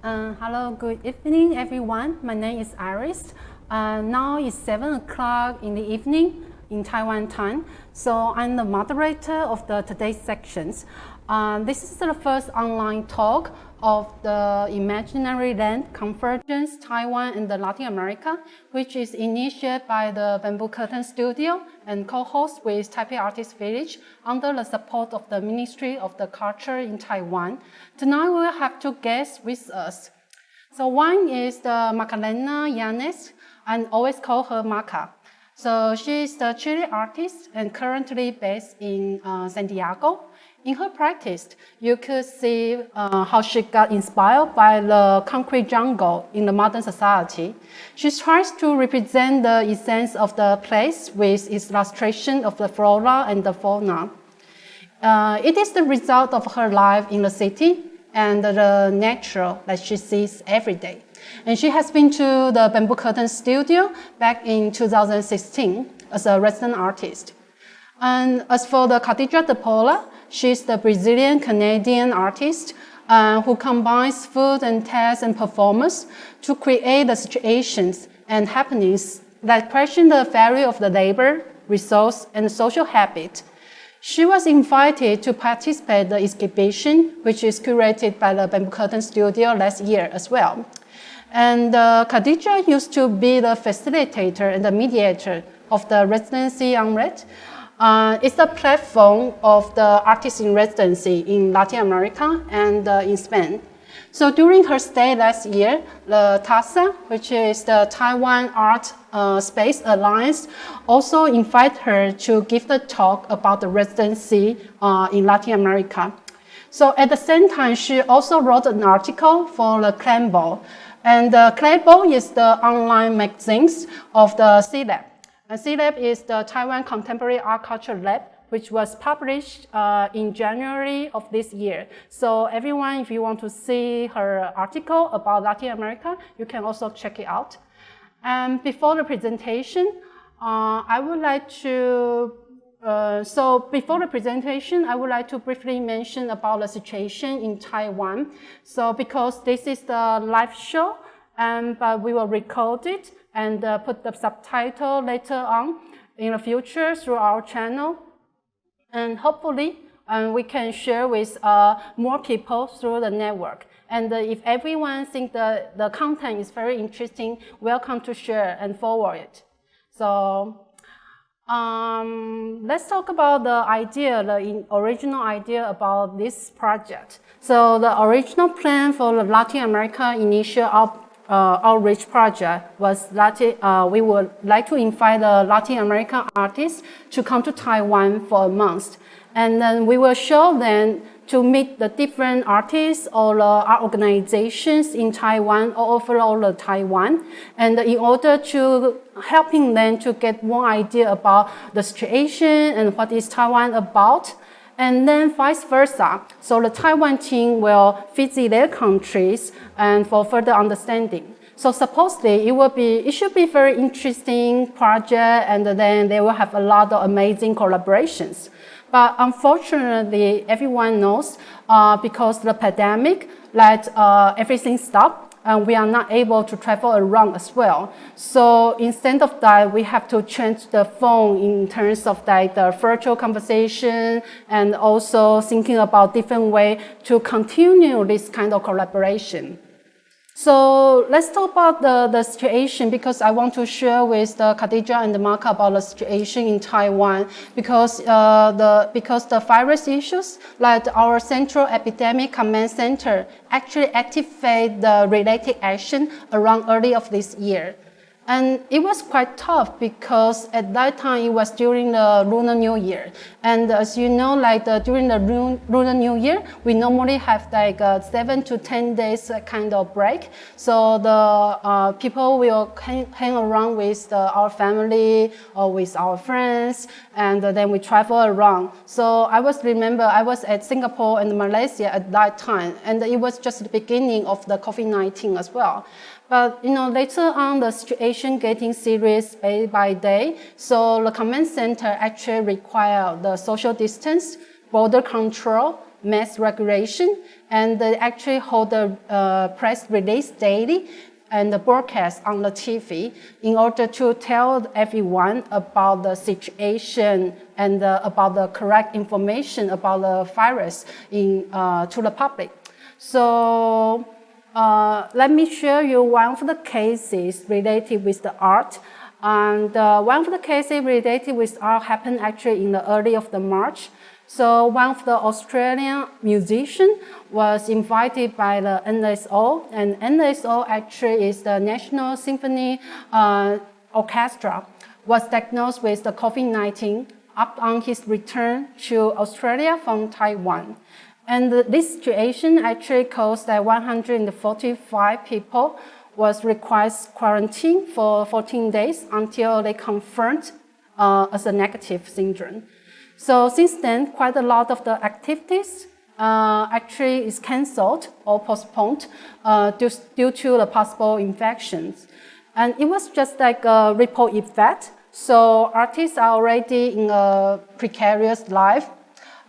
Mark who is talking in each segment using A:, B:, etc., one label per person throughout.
A: Hello, good evening, everyone. My name is Iris. Now it's 7 o'clock in the evening in Taiwan time. So I'm the moderator of today's sections. This is the first online talk of the Imaginary Land Convergence, Taiwan and Latin America, which is initiated by the Bamboo Curtain Studio and co-host with Taipei Artist Village under the support of the Ministry of the Culture in Taiwan. Tonight we will have two guests with us. So one is the Macarena Yanes, and always call her Maca. So she is the Chile artist and currently based in Santiago. In her practice, you could see how she got inspired by the concrete jungle in the modern society. She tries to represent the essence of the place with its illustration of the flora and the fauna. It is the result of her life in the city and the nature that she sees every day. And she has been to the Bamboo Curtain Studio back in 2016 as a resident artist. And as for the Kadija de Paula, she's the Brazilian-Canadian artist who combines food and text and performance to create the situations and happenings that question the value of the labor, resource, and social habit. She was invited to participate in the exhibition, which is curated by the Bamboo Curtain Studio last year as well. And Kadija used to be the facilitator and the mediator of the residency on Red. It's a platform of the artists in residency in Latin America and in Spain. So during her stay last year, the TASA, which is the Taiwan Art Space Alliance, also invited her to give the talk about the residency in Latin America. So at the same time, she also wrote an article for the Clambo. And Clambo is the online magazines of the C-Lab. And C-Lab is the Taiwan Contemporary Art Culture Lab, which was published in January of this year. So everyone, if you want to see her article about Latin America, you can also check it out. And before the presentation, I would like to briefly mention about the situation in Taiwan. So because this is the live show, but we will record it and put the subtitle later on in the future through our channel. And hopefully, we can share with more people through the network. And if everyone thinks the content is very interesting, welcome to share and forward it. So let's talk about the idea, the original idea about this project. So the original plan for the Latin America initial outreach project was we would like to invite the Latin American artists to come to Taiwan for a month. And then we will show them to meet the different artists or the art organizations in Taiwan or overall Taiwan. And in order to helping them to get more idea about the situation and what is Taiwan about. And then vice versa. So the Taiwan team will visit their countries and for further understanding. So supposedly it should be very interesting project, and then they will have a lot of amazing collaborations. But unfortunately, everyone knows because of the pandemic that everything stopped. And we are not able to travel around as well. So instead of that, we have to change the phone in terms of like the virtual conversation and also thinking about different way to continue this kind of collaboration. So let's talk about the situation because I want to share with Kadija and Maca about the situation in Taiwan because the virus issues, like our Central Epidemic Command Center actually activate the related action around early of this year. And it was quite tough because at that time it was during the Lunar New Year. And as you know, like during the Lunar New Year, we normally have like 7 to 10 days kind of break. So the people will hang around with our family or with our friends, and then we travel around. So I was at Singapore and Malaysia at that time, and it was just the beginning of the COVID-19 as well. But later on, the situation getting serious day by day. So the command center actually required the social distance, border control, mass regulation, and they actually hold a press release daily and the broadcast on the TV in order to tell everyone about the situation and about the correct information about the virus to the public. So let me share you one of the cases related with the art. And one of the cases related with art happened actually in the early of the March. So one of the Australian musicians was invited by the NSO, and NSO actually is the National Symphony Orchestra, was diagnosed with the COVID-19 upon his return to Australia from Taiwan. And this situation actually caused that 145 people was required quarantine for 14 days until they confirmed as a negative syndrome. So since then, quite a lot of the activities actually is cancelled or postponed due to the possible infections. And it was just like a ripple effect. So artists are already in a precarious life,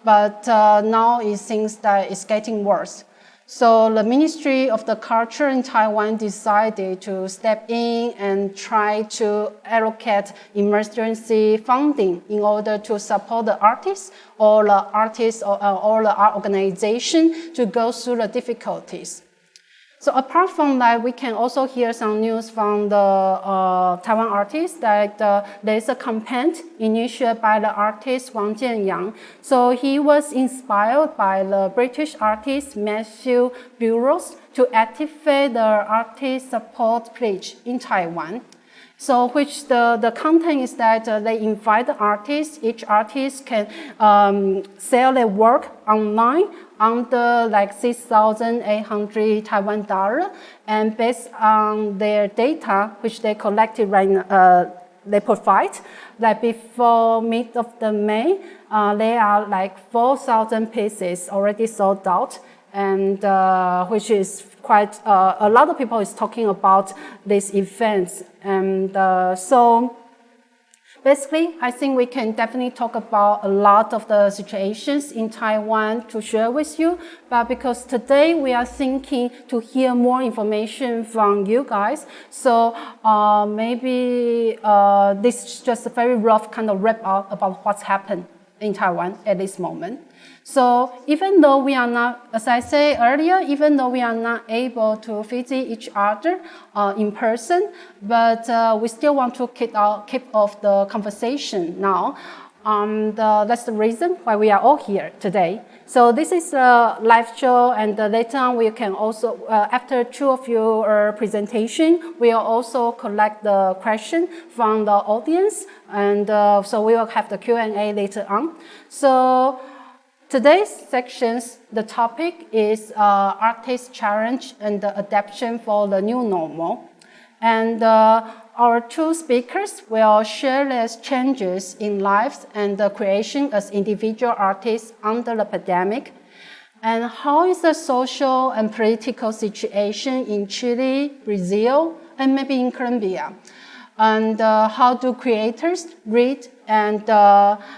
A: but now it seems that it's getting worse. So the Ministry of the Culture in Taiwan decided to step in and try to allocate emergency funding in order to support the artists or the art organization to go through the difficulties. So apart from that, we can also hear some news from the Taiwan artists that there is a campaign initiated by the artist Wang Jianyang. So he was inspired by the British artist Matthew Burrows to activate the artist support pledge in Taiwan. So which the content is that they invite the artists, each artist can sell their work online under like 6,800 Taiwan dollar, and based on their data, which they collected right now, they provide, like before mid of the May, there are like 4,000 pieces already sold out, and which is quite, a lot of people is talking about these events. And so basically, I think we can definitely talk about a lot of the situations in Taiwan to share with you. But because today we are thinking to hear more information from you guys, so maybe this is just a very rough kind of wrap up about what's happened in Taiwan at this moment. So even though we are not, as I said earlier, even though we are not able to visit each other in person, but we still want to keep off the conversation now. That's the reason why we are all here today. So this is a live show, and later on we can also, after two of your presentation, we will also collect the question from the audience, and so we will have the Q&A later on. So today's sections, the topic is Artists Challenge and Adaptation for the New Normal. And our two speakers will share their changes in lives and the creation as individual artists under the pandemic. And how is the social and political situation in Chile, Brazil, and maybe in Colombia? And how do creators read and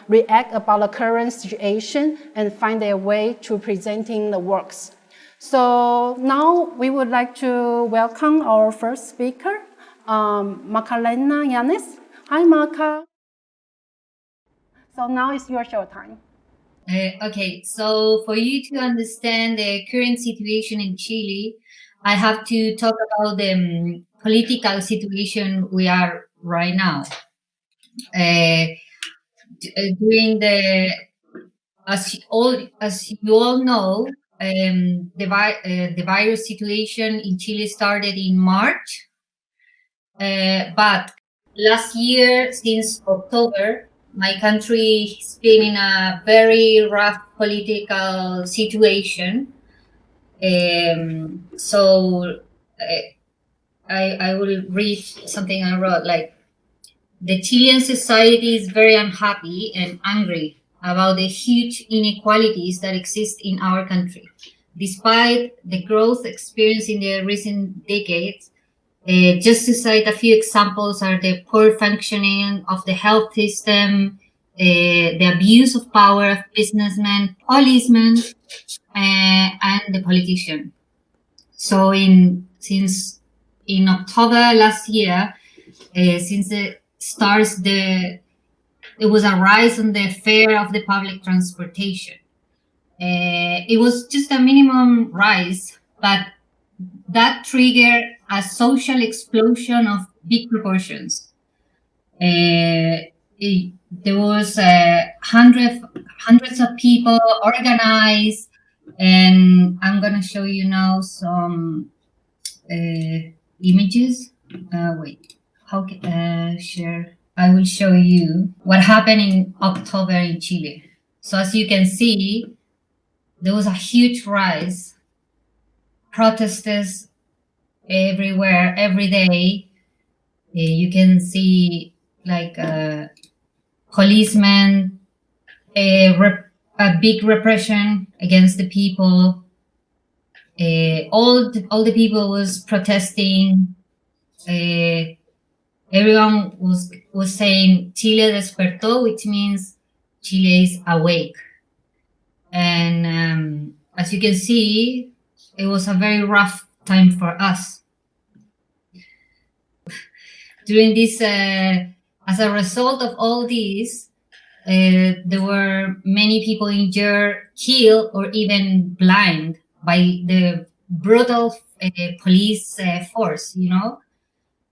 A: react about the current situation and find their way to presenting the works? So now we would like to welcome our first speaker, Macarena Yanis. Hi, Maca. So now it's your show time.
B: Okay, so for you to understand the current situation in Chile, I have to talk about the political situation we are right now. During as you all know, the virus situation in Chile started in March, but last year, since October, my country has been in a very rough political situation. So I will read something I wrote, like, the Chilean society is very unhappy and angry about the huge inequalities that exist in our country. Despite the growth experienced in the recent decades, just to cite a few examples are the poor functioning of the health system, the abuse of power of businessmen, policemen, and the politician. So since in October last year, since it starts there was a rise in the fare of the public transportation. It was just a minimum rise, but that triggered a social explosion of big proportions. There was hundreds of people organized, and I'm gonna show you now some images. Wait, how can share? I will show you what happened in October in Chile. So as you can see, there was a huge rise. Protesters everywhere, every day. You can see like policemen, a big repression against the people. All the people was protesting. Everyone was saying Chile despertó, which means Chile is awake. And as you can see, it was a very rough time for us. During this, as a result of all this, there were many people injured, killed, or even blind by the brutal police force, you know?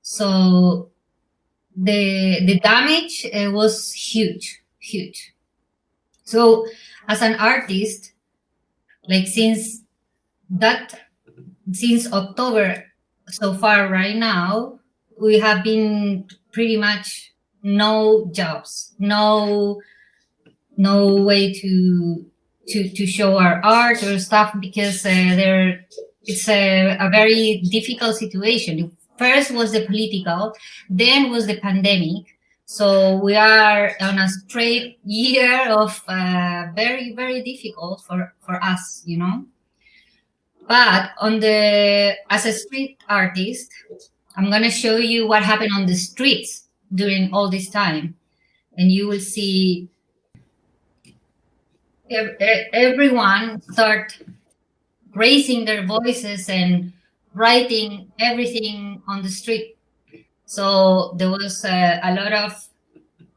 B: So the damage was huge. So as an artist, like since October so far right now, we have been pretty much no jobs, no way to show our art or stuff, because it's a very difficult situation. First was the political, then was the pandemic. So we are on a straight year of very, very difficult for us, you know. But as a street artist, I'm going to show you what happened on the streets during all this time. And you will see everyone start raising their voices and writing everything on the street. So there was a lot of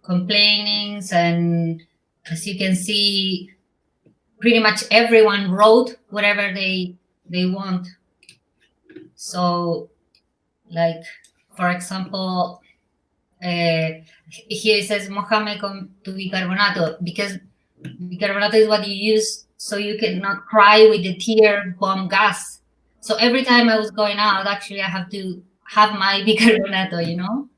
B: complainings, and as you can see, pretty much everyone wrote whatever they want. So, like, for example, here it says mojame con tu bicarbonato, because bicarbonato is what you use so you cannot cry with the tear bomb gas. So every time I was going out, actually, I have to have my bicarbonato, you know?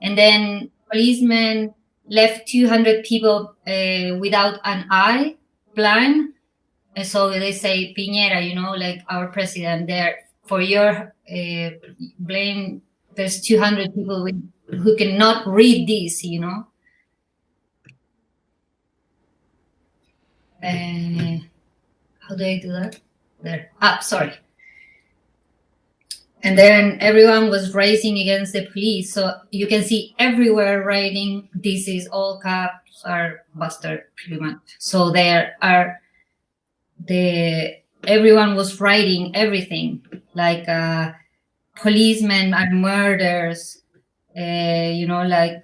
B: And then policemen left 200 people without an eye, blind. And so they say, Piñera, you know, like our president there, for your blame, there's 200 people who cannot read this, you know? How do I do that? There. Sorry. And then everyone was raising against the police. So you can see everywhere writing, this is all caps are busted, pretty much. So everyone was writing everything, like policemen are murders, you know, like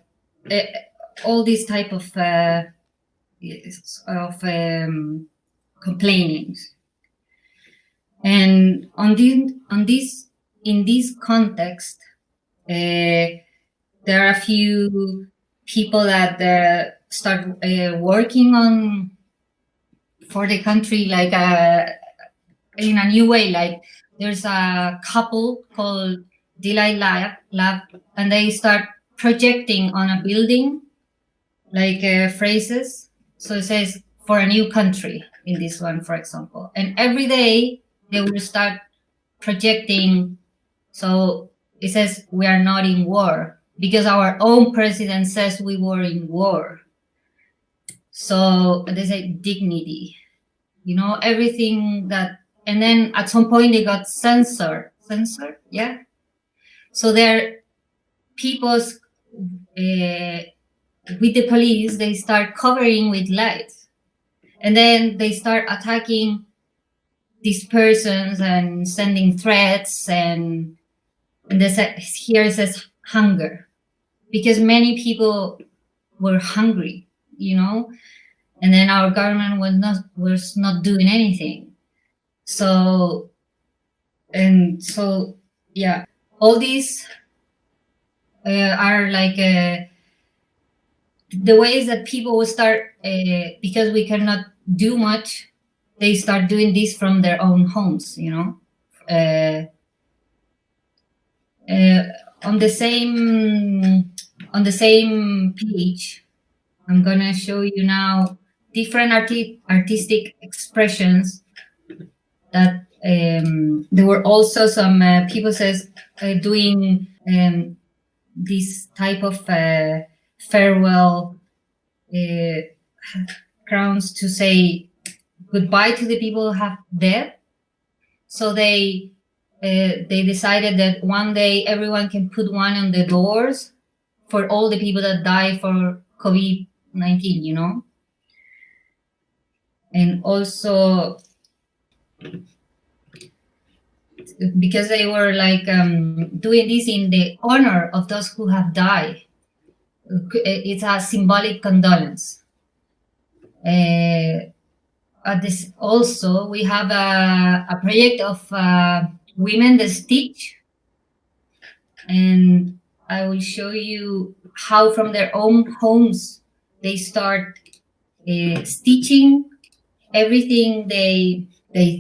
B: all these type of complainings. And in this context, there are a few people that start working for the country, like in a new way. Like there's a couple called Delight Lab, and they start projecting on a building, like phrases. So it says for a new country in this one, for example. And every day they will start projecting. So it says we are not in war because our own president says we were in war. So they say dignity, you know, everything that, and then at some point they got censored, yeah. So there people's with the police, they start covering with lights. And then they start attacking these persons and sending threats. And here it says hunger, because many people were hungry, and then our government was not doing anything. So yeah, all these are like the ways that people will start, because we cannot do much, they start doing this from their own homes, on the same page, I'm gonna show you now different artistic expressions that there were also some people doing this type of farewell crowns to say goodbye to the people who have died. So they decided that one day everyone can put one on the doors for all the people that die for COVID-19, And also, because they were like doing this in the honor of those who have died, it's a symbolic condolence. This also, we have a project of women that stitch, and I will show you how from their own homes they start stitching everything they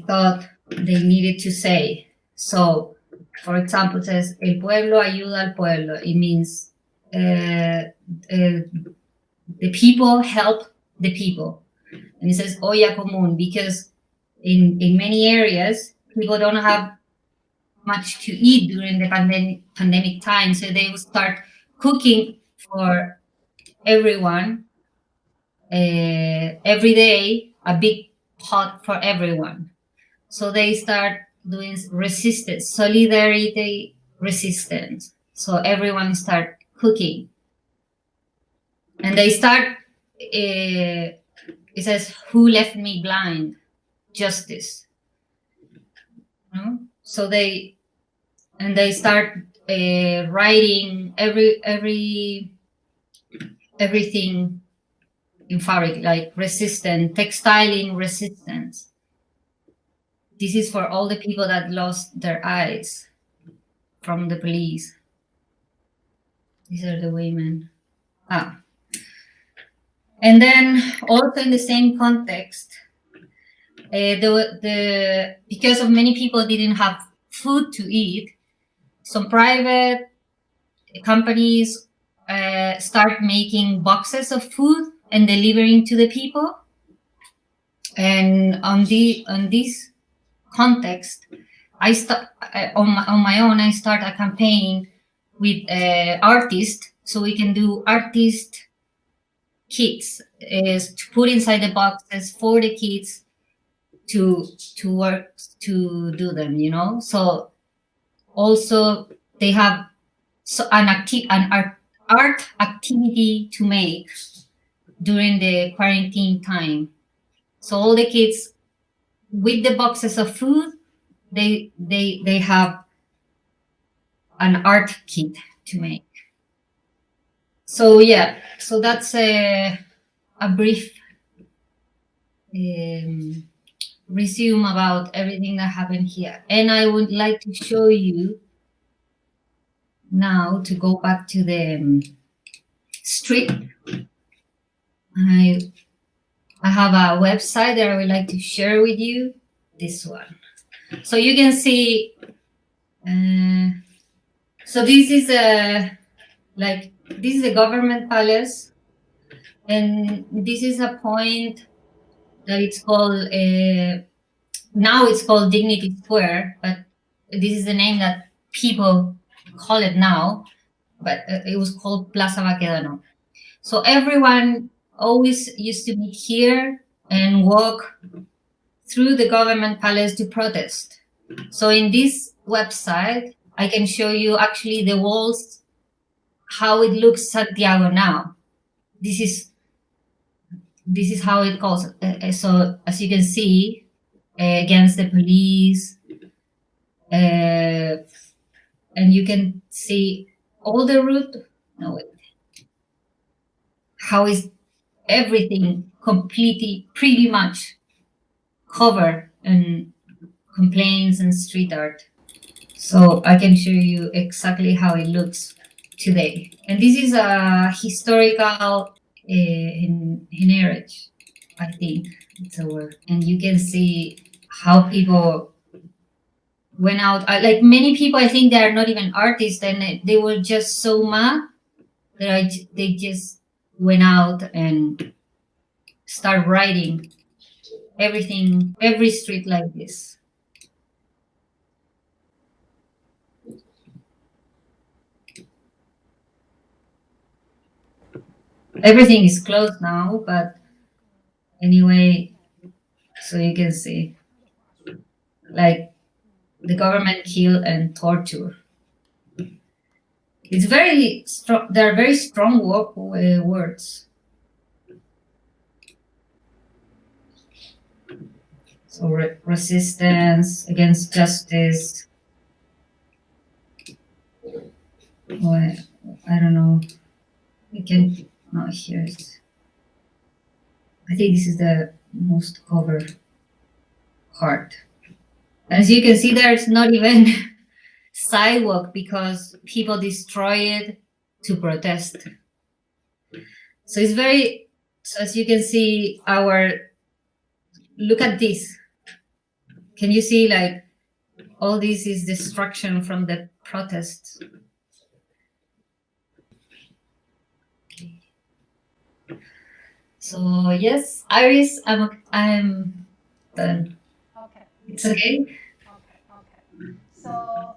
B: thought they needed to say. So, for example, it says "El pueblo ayuda al pueblo." It means the people help the people, and it says "olla común" because in many areas people don't have much to eat during the pandemic time, so they will start cooking for everyone every day, a big pot for everyone. So they start doing resistance, solidarity resistance. So everyone start cooking, and they start. It says, "Who left me blind? Justice." So they start writing everything in fabric, like resistance, textiling resistance. This is for all the people that lost their eyes from the police. These are the women. And then also in the same context, because of many people didn't have food to eat, some private companies start making boxes of food and delivering to the people. And on this context, I start on my own. I start a campaign with artists, so we can do artist kits to put inside the boxes for the kids to work to do them. So also they have an art activity to make during the quarantine time. So all the kids with the boxes of food, they have an art kit to make. So yeah, so that's a brief resume about everything that happened here. And I would like to show you now, to go back to the street. I have a website that I would like to share with you, this one. So you can see, so this is a government palace, and this is a point that it's called, now it's called Dignity Square, but this is the name that people call it now, but it was called Plaza Baquedano. So everyone always used to meet here and walk through the government palace to protest. So in this website, I can show you actually the walls, how it looks Santiago now. this is how it goes. So as you can see, against the police, and you can see all the route. No, wait. How is everything completely, pretty much covered in complaints and street art. So I can show you exactly how it looks today. And this is a historical heritage, I think it's a word. And you can see how people went out. Like many people, I think they are not even artists, and they were just so mad that they just went out and start writing everything, every street like this. Everything is closed now, but anyway, so you can see, like, the government kill and torture. It's very strong. There are very strong words. So resistance against justice. Well, I don't know. We can. No, here is. I think this is the most covered part. As you can see, there's not even sidewalk because people destroy it to protest. So it's very. So as you can see, look at this. Can you see, like, all this is destruction from the protests? So yes, Iris, I'm done.
A: Okay.
B: It's okay.
A: Okay. So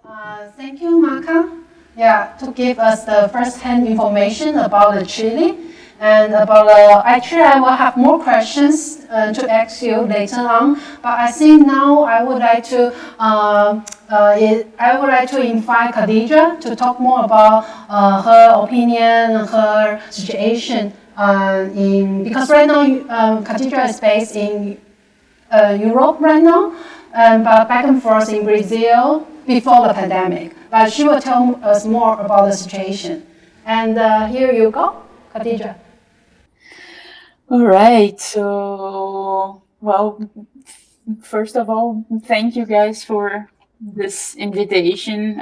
A: thank you, Maca. Yeah, to give us the first-hand information about the Chile and about actually I will have more questions to ask you later on. But I think now I would like to invite Kadija to talk more about her opinion, her situation. Because right now Kadija is based in Europe right now, but back and forth in Brazil before the pandemic. But she will tell us more about the situation. And here you go, Kadija.
C: All right. So, well, first of all, thank you guys for this invitation.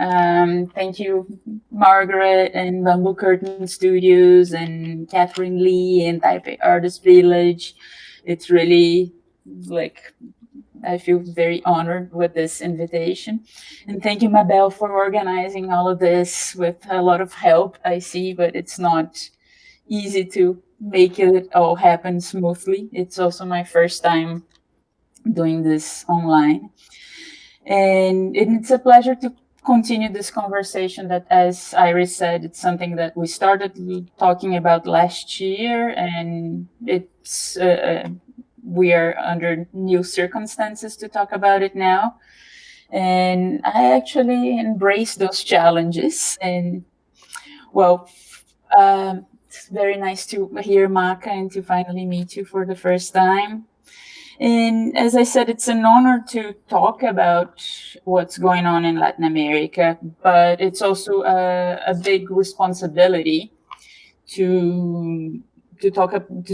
C: Thank you, Margaret and Bamboo Curtain Studios and Catherine Lee and Taipei Artist Village. It's really like, I feel very honored with this invitation. And thank you, Mabel, for organizing all of this with a lot of help, I see, but it's not easy to make it all happen smoothly. It's also my first time doing this online. And it's a pleasure to continue this conversation that, as Iris said, it's something that we started talking about last year, and it's we are under new circumstances to talk about it now. And I actually embrace those challenges. And well, it's very nice to hear Maca and to finally meet you for the first time. And as I said, it's an honor to talk about what's going on in Latin America, but it's also a big responsibility to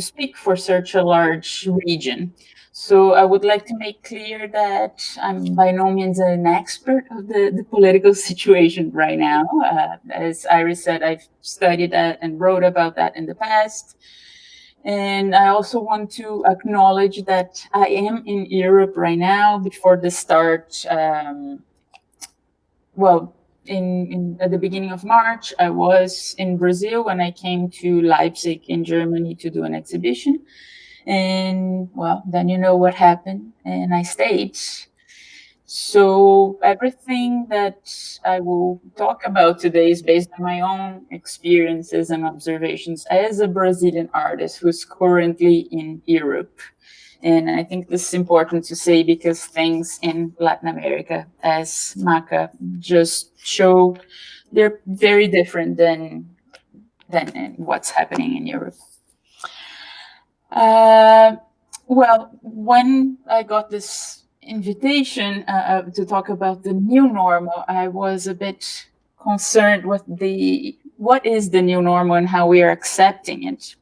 C: speak for such a large region. So I would like to make clear that I'm by no means an expert of the political situation right now. As Iris said, I've studied that and wrote about that in the past. And I also want to acknowledge that I am in Europe right now. Before the start, at the beginning of March, I was in Brazil when I came to Leipzig in Germany to do an exhibition. And well, then you know what happened, and I stayed. So everything that I will talk about today is based on my own experiences and observations as a Brazilian artist who's currently in Europe. And I think this is important to say because things in Latin America, as Maca just showed, they're very different than what's happening in Europe. Well, when I got this invitation to talk about the new normal, I was a bit concerned with what is the new normal and how we are accepting it.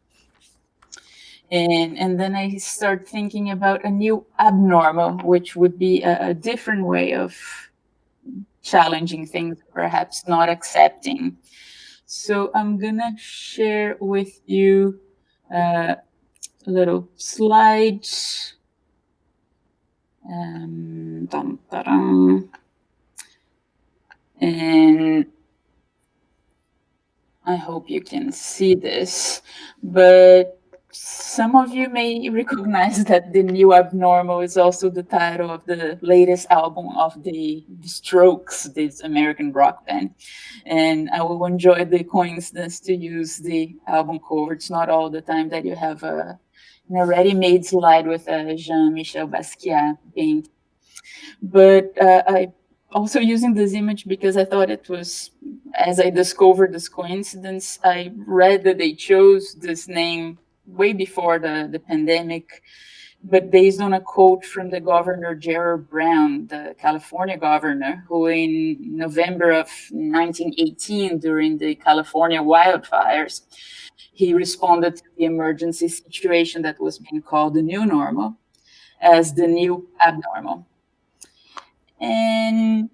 C: And then I start thinking about a new abnormal, which would be a different way of challenging things, perhaps not accepting. So I'm gonna share with you a little slide. And I hope you can see this, but some of you may recognize that The New Abnormal is also the title of the latest album of the Strokes, this American rock band. And I will enjoy the coincidence to use the album cover. It's not all the time that you have a ready-made slide with a Jean-Michel Basquiat paint. But I also using this image because I thought it was, as I discovered this coincidence, I read that they chose this name way before the pandemic, but based on a quote from the governor, Jerry Brown, the California governor, who in November of 1918, during the California wildfires, he responded to the emergency situation that was being called the new normal as the new abnormal. And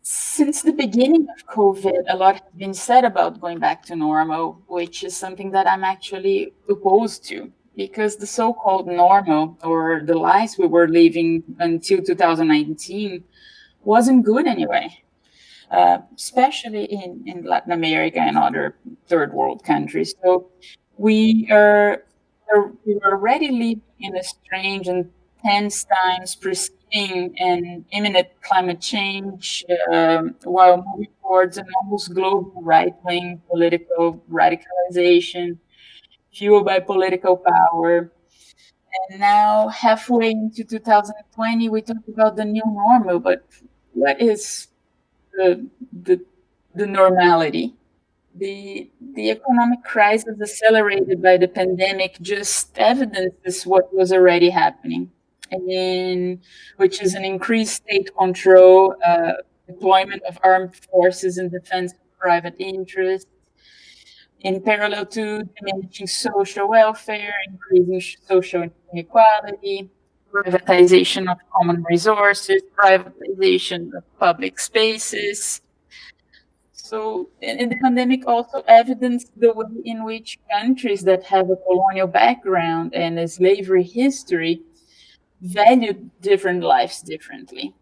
C: since the beginning of COVID, a lot has been said about going back to normal, which is something that I'm actually opposed to, because the so-called normal, or the lives we were living until 2019, wasn't good anyway, especially in Latin America and other third world countries. So we are already living in a strange and tense times preceding an imminent climate change, while moving towards an almost global right-wing political radicalization fueled by political power. And now, halfway into 2020, we talk about the new normal, but what is the normality? The economic crisis accelerated by the pandemic just evidences what was already happening, and which is an increased state control, deployment of armed forces in defense of private interests, in parallel to diminishing social welfare, increasing social inequality, privatization of common resources, privatization of public spaces. So, and the pandemic also evidenced the way in which countries that have a colonial background and a slavery history value different lives differently.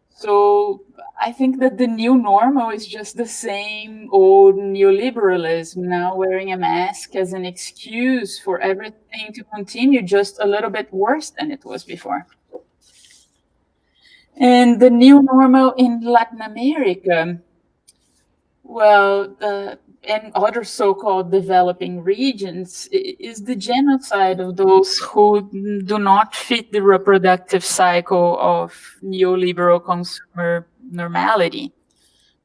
C: So I think that the new normal is just the same old neoliberalism, now wearing a mask as an excuse for everything to continue just a little bit worse than it was before. And the new normal in Latin America, well, and other so-called developing regions, is the genocide of those who do not fit the reproductive cycle of neoliberal consumer normality.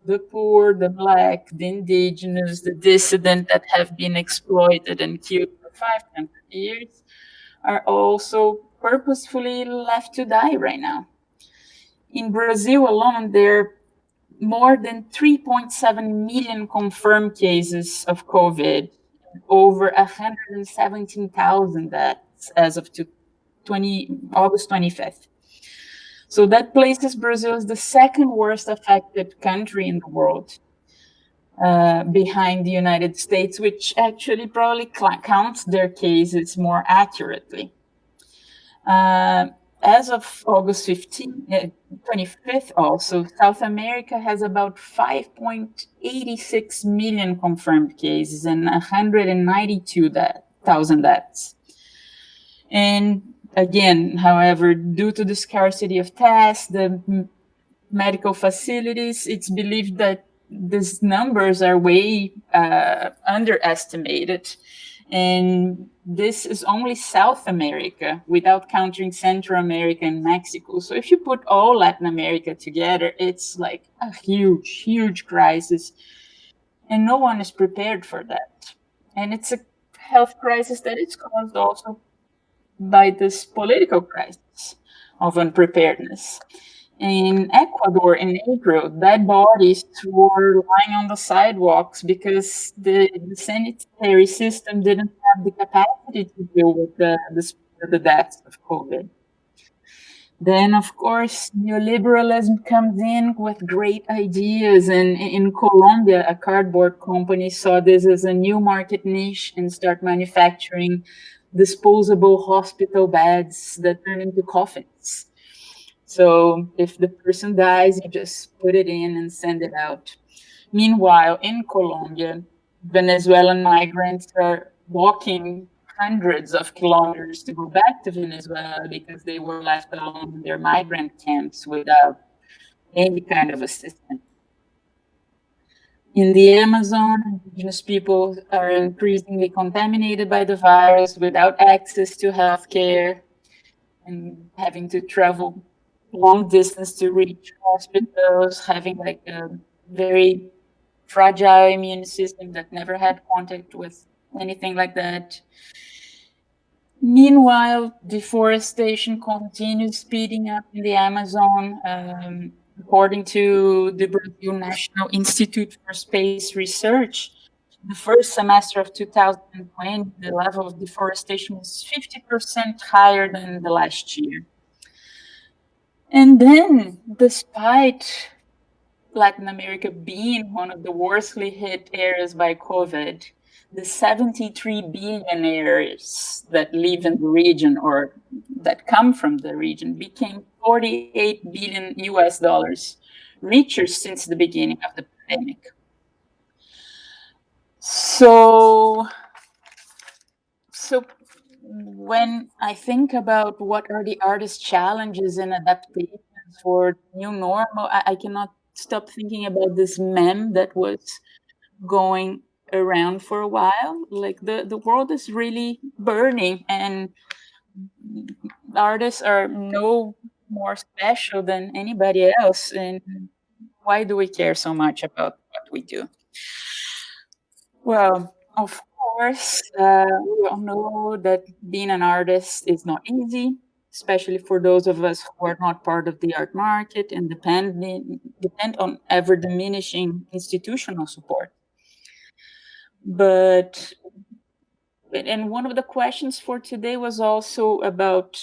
C: The poor, the Black, the indigenous, the dissident that have been exploited and killed for 500 years are also purposefully left to die right now. In Brazil alone, there are more than 3.7 million confirmed cases of COVID, over 117,000 deaths as of August 25th. So that places Brazil as the second worst affected country in the world, behind the United States, which actually probably counts their cases more accurately. As of August 25th also, South America has about 5.86 million confirmed cases and 192,000 deaths. And again, however, due to the scarcity of tests, the medical facilities, it's believed that these numbers are way underestimated. And this is only South America, without counting Central America and Mexico. So if you put all Latin America together, it's like a huge, huge crisis. And no one is prepared for that. And it's a health crisis that is caused also by this political crisis of unpreparedness. In Ecuador in April, dead bodies were lying on the sidewalks because the sanitary system didn't have the capacity to deal with the deaths of COVID. Then, of course, neoliberalism comes in with great ideas. And in Colombia, a cardboard company saw this as a new market niche and start manufacturing disposable hospital beds that turn into coffins. So if the person dies, you just put it in and send it out. Meanwhile, in Colombia, Venezuelan migrants are walking hundreds of kilometers to go back to Venezuela because they were left alone in their migrant camps without any kind of assistance. In the Amazon, indigenous people are increasingly contaminated by the virus without access to healthcare and having to travel long distance to reach hospitals, having like a very fragile immune system that never had contact with anything like that. Meanwhile, deforestation continues speeding up in the Amazon. According to the Brazil National Institute for Space Research, the first semester of 2020, the level of deforestation was 50% higher than the last year. And then, despite Latin America being one of the worstly hit areas by COVID, the 73 billionaires that live in the region or that come from the region became 48 billion US dollars richer since the beginning of the pandemic. So when I think about what are the artist challenges and adaptations for new normal, I cannot stop thinking about this meme that was going around for a while. Like the world is really burning and artists are no more special than anybody else. And why do we care so much about what we do? Well, of course, we all know that being an artist is not easy, especially for those of us who are not part of the art market and depend on ever diminishing institutional support. But and one of the questions for today was also about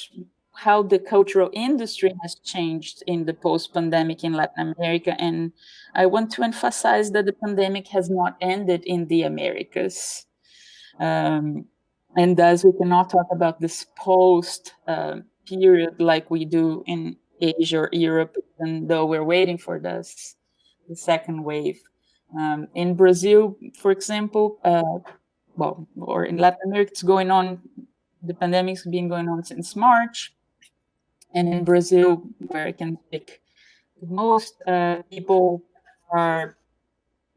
C: how the cultural industry has changed in the post-pandemic in Latin America. And I want to emphasize that the pandemic has not ended in the Americas. And thus we cannot talk about this post period like we do in Asia or Europe, even though we're waiting for the second wave. In Brazil, for example, or in Latin America, it's going on, the pandemic's been going on since March. And in Brazil, where I can pick the most, people are,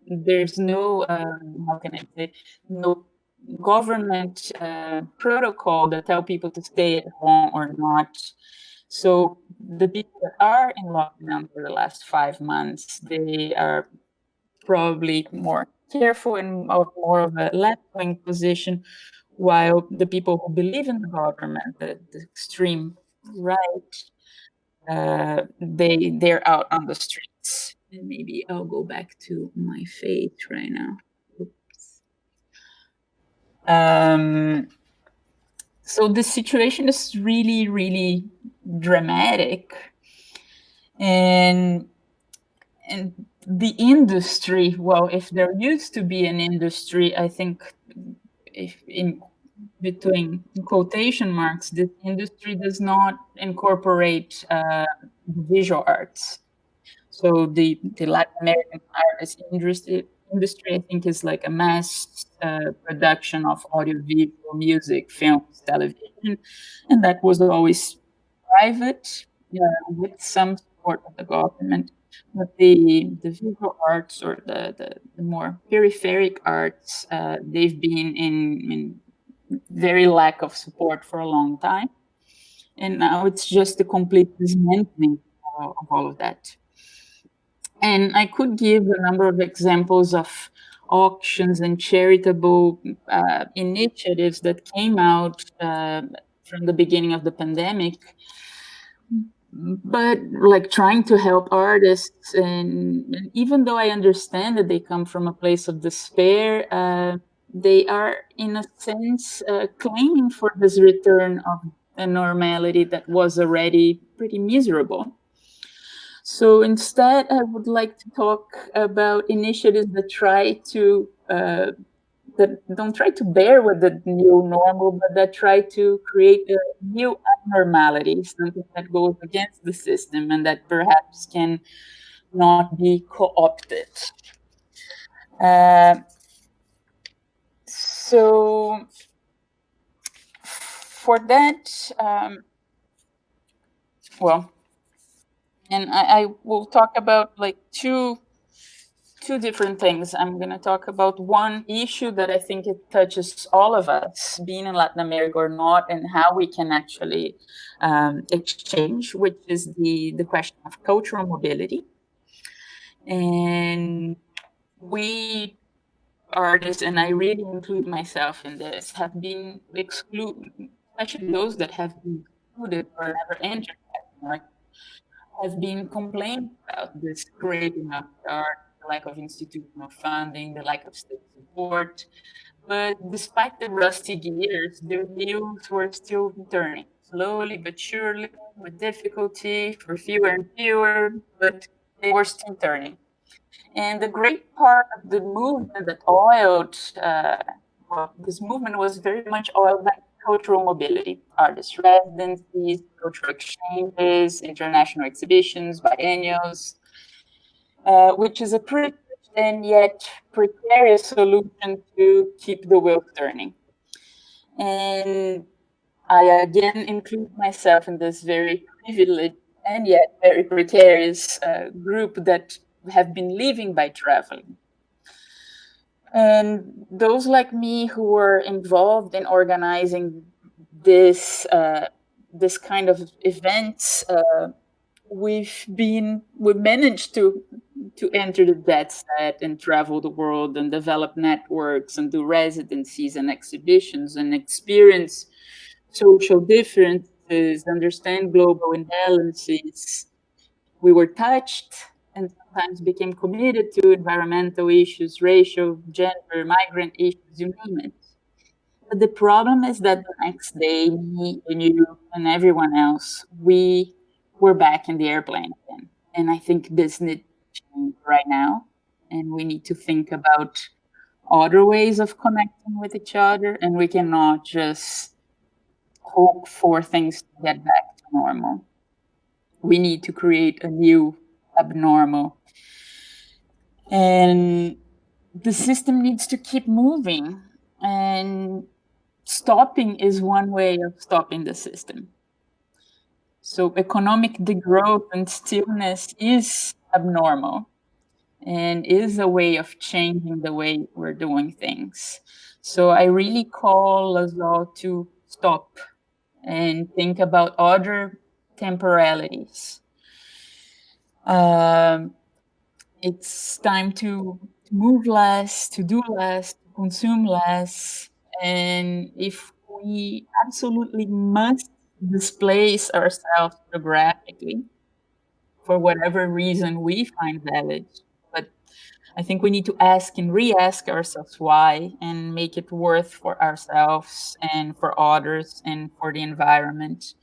C: there's no, how can I say, no government protocol that tell people to stay at home or not. So the people that are in lockdown for the last 5 months, they are probably more careful and more of a left-wing position, while the people who believe in the government, the extreme right, they're out on the streets. And maybe I'll go back to my face right now. Oops. So the situation is really, really dramatic, and the industry, well, if there used to be an industry, I think if in between quotation marks, this industry does not incorporate visual arts. So the Latin American artist industry, I think, is like a mass production of audiovisual, music, films, television, and that was always private, with some support of the government. But the visual arts or the more peripheric arts, they've been in very lack of support for a long time. And now it's just a complete dismantling of all of that. And I could give a number of examples of auctions and charitable initiatives that came out from the beginning of the pandemic. But like trying to help artists, and even though I understand that they come from a place of despair, they are in a sense claiming for this return of a normality that was already pretty miserable. So instead, I would like to talk about initiatives that don't try to bear with the new normal, but that try to create a new abnormality, something that goes against the system and that perhaps can not be co-opted. So for that, and I will talk about like two different things. I'm going to talk about one issue that I think it touches all of us, being in Latin America or not, and how we can actually exchange, which is the question of cultural mobility. And we artists, and I really include myself in this, have been excluded, especially those that have been excluded or never entered, have been complaining about this creating of art, the lack of institutional funding, the lack of state support. But despite the rusty gears, the wheels were still turning, slowly but surely, with difficulty, for fewer and fewer, but they were still turning. And the great part of the movement that oiled, this movement was very much oiled by cultural mobility, artist residencies, cultural exchanges, international exhibitions, biennials, which is a privileged and yet precarious solution to keep the wheel turning. And I again include myself in this very privileged and yet very precarious group that have been living by traveling. And those like me who were involved in organizing this kind of events, we've managed to enter the dead set and travel the world and develop networks and do residencies and exhibitions and experience social differences, understand global imbalances. We were touched and sometimes became committed to environmental issues, racial, gender, migrant issues, you name it. But the problem is that the next day, me and you and everyone else, we were back in the airplane again. And I think this needs to change right now. And we need to think about other ways of connecting with each other. And we cannot just hope for things to get back to normal. We need to create a new abnormal. And the system needs to keep moving. And stopping is one way of stopping the system. So economic degrowth and stillness is abnormal and is a way of changing the way we're doing things. So I really call us all to stop and think about other temporalities. It's time to move less, to do less, to consume less. And if we absolutely must displace ourselves geographically for whatever reason we find valid, but I think we need to ask and re-ask ourselves why and make it worth for ourselves and for others and for the environment.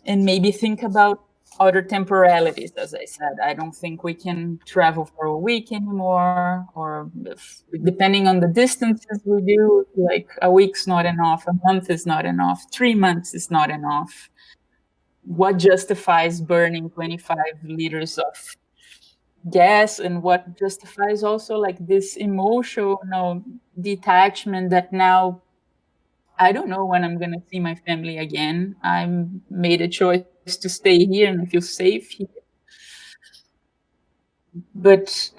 C: And maybe think about other temporalities, as I said. I don't think we can travel for a week anymore, or depending on the distances we do, like a week's not enough, a month is not enough, 3 months is not enough. What justifies burning 25 liters of gas, and what justifies also like this emotional detachment that now I don't know when I'm going to see my family again. I made a choice to stay here and I feel safe here. But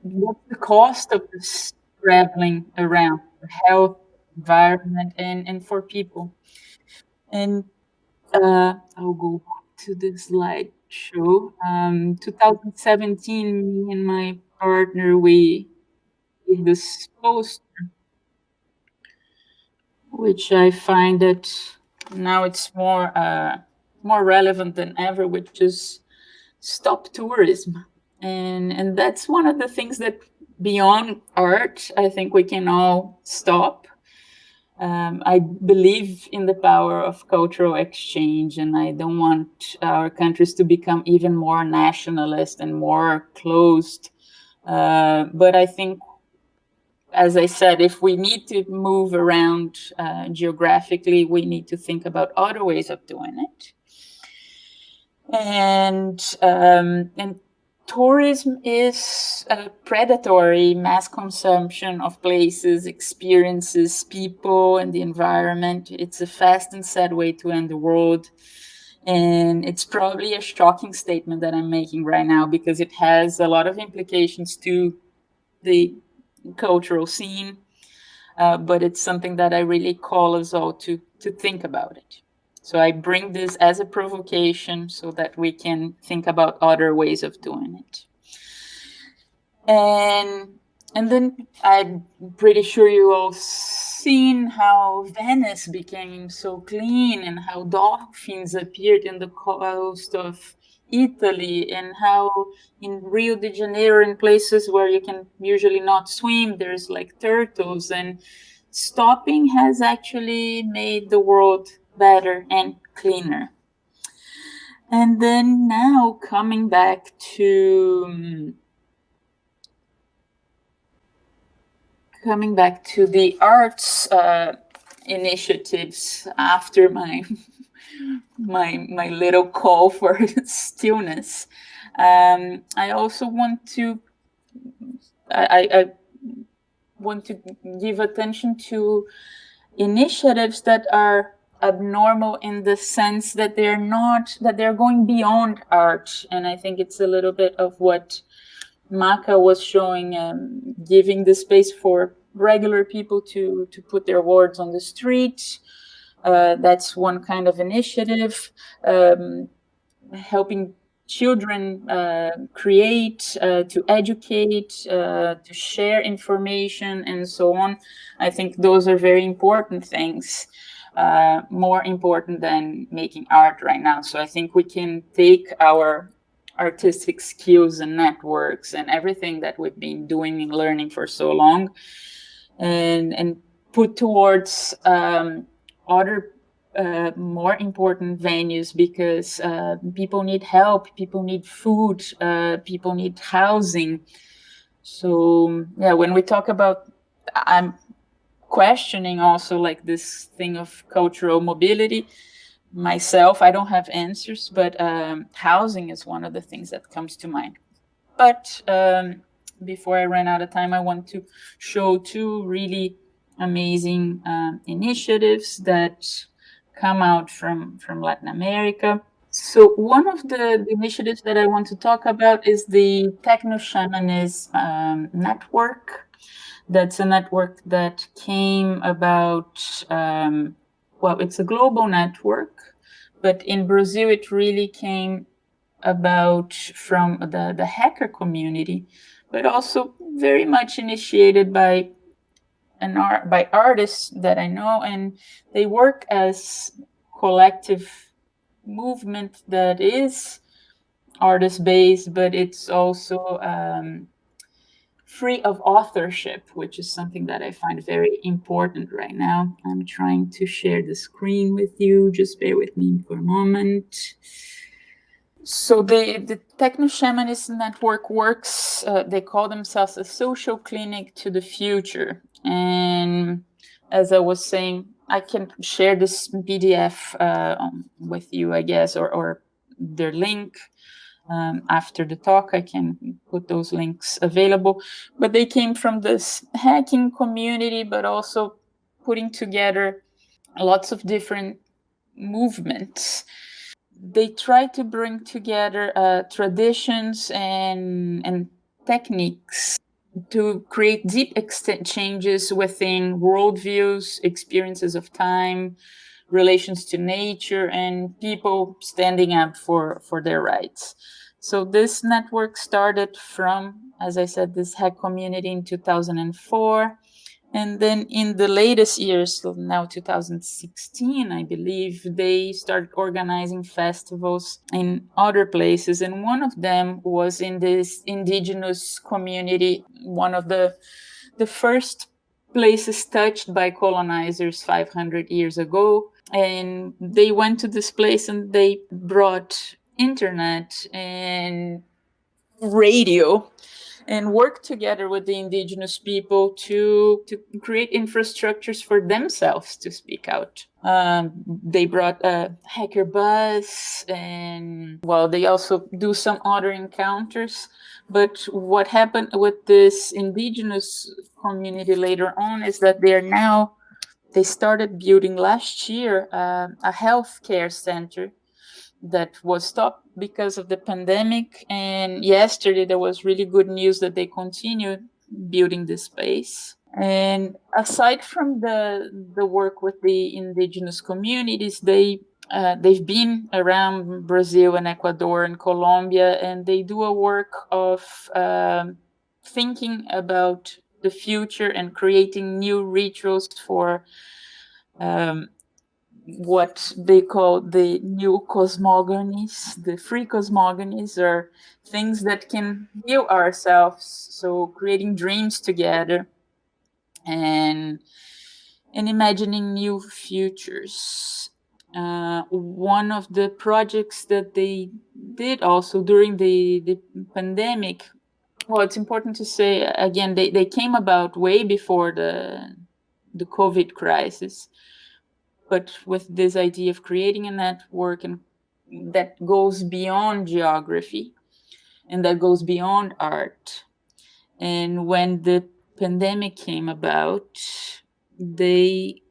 C: what's the cost of this traveling around for health, environment, and for people? And I'll go to the slideshow. 2017, me and my partner, we this poster, which I find that now it's more relevant than ever, which is stop tourism. And that's one of the things that beyond art, I think we can all stop. I believe in the power of cultural exchange, and I don't want our countries to become even more nationalist and more closed. But I think, as I said, if we need to move around geographically, we need to think about other ways of doing it. And tourism is a predatory mass consumption of places, experiences, people, and the environment. It's a fast and sad way to end the world. And it's probably a shocking statement that I'm making right now, because it has a lot of implications to the cultural scene. But it's something that I really call us all to think about it. So I bring this as a provocation so that we can think about other ways of doing it. And then I'm pretty sure you all seen how Venice became so clean, and how dolphins appeared in the coast of Italy, and how in Rio de Janeiro, in places where you can usually not swim, there's like turtles. And stopping has actually made the world better and cleaner. And then now coming back to the arts initiatives after my little call for stillness, I also want to I want to give attention to initiatives that are abnormal, in the sense that they're going beyond art. And I think it's a little bit of what Maca was showing, giving the space for regular people to put their words on the street. That's one kind of initiative. Helping children create, to educate, to share information, and so on. I think those are very important things. More important than making art right now. So I think we can take our artistic skills and networks and everything that we've been doing and learning for so long, and put towards other more important venues, because people need help, people need food, people need housing. So yeah, when we talk about, I'm questioning also like this thing of cultural mobility myself. I don't have answers, but housing is one of the things that comes to mind. But before I run out of time, I want to show two really amazing initiatives that come out from Latin America. So one of the initiatives that I want to talk about is the Techno Shamanist network. That's a network that came about, well, it's a global network, but in Brazil, it really came about from the hacker community, but also very much initiated by artists that I know, and they work as collective movement that is artist-based, but it's also free of authorship, which is something that I find very important right now. I'm trying to share the screen with you. Just bear with me for a moment. So the Techno Shamanist network works, they call themselves a social clinic to the future. And as I was saying, I can share this PDF with you, I guess, or their link. After the talk, I can put those links available. But they came from this hacking community, but also putting together lots of different movements. They try to bring together traditions and techniques to create deep exchanges within worldviews, experiences of time, relations to nature, and people standing up for their rights. So this network started from as I said, this hack community in 2004. And then in the latest years, so now 2016, I believe, they started organizing festivals in other places. And one of them was in this indigenous community, one of the first places touched by colonizers 500 years ago. And they went to this place and they brought internet and radio and worked together with the indigenous people to create infrastructures for themselves to speak out. They brought a hacker bus, and well, they also do some other encounters. But what happened with this indigenous community later on is that they started building last year a healthcare center that was stopped because of the pandemic. And yesterday there was really good news that they continued building this space. And aside from the work with the indigenous communities, they've been around Brazil and Ecuador and Colombia, and they do a work of thinking about the future and creating new rituals for what they call the new cosmogonies. The free cosmogonies are things that can heal ourselves. So creating dreams together and imagining new futures. One of the projects that they did also during the pandemic, well, it's important to say, again, they came about way before the COVID crisis. But with this idea of creating a network and that goes beyond geography and that goes beyond art. And when the pandemic came about, they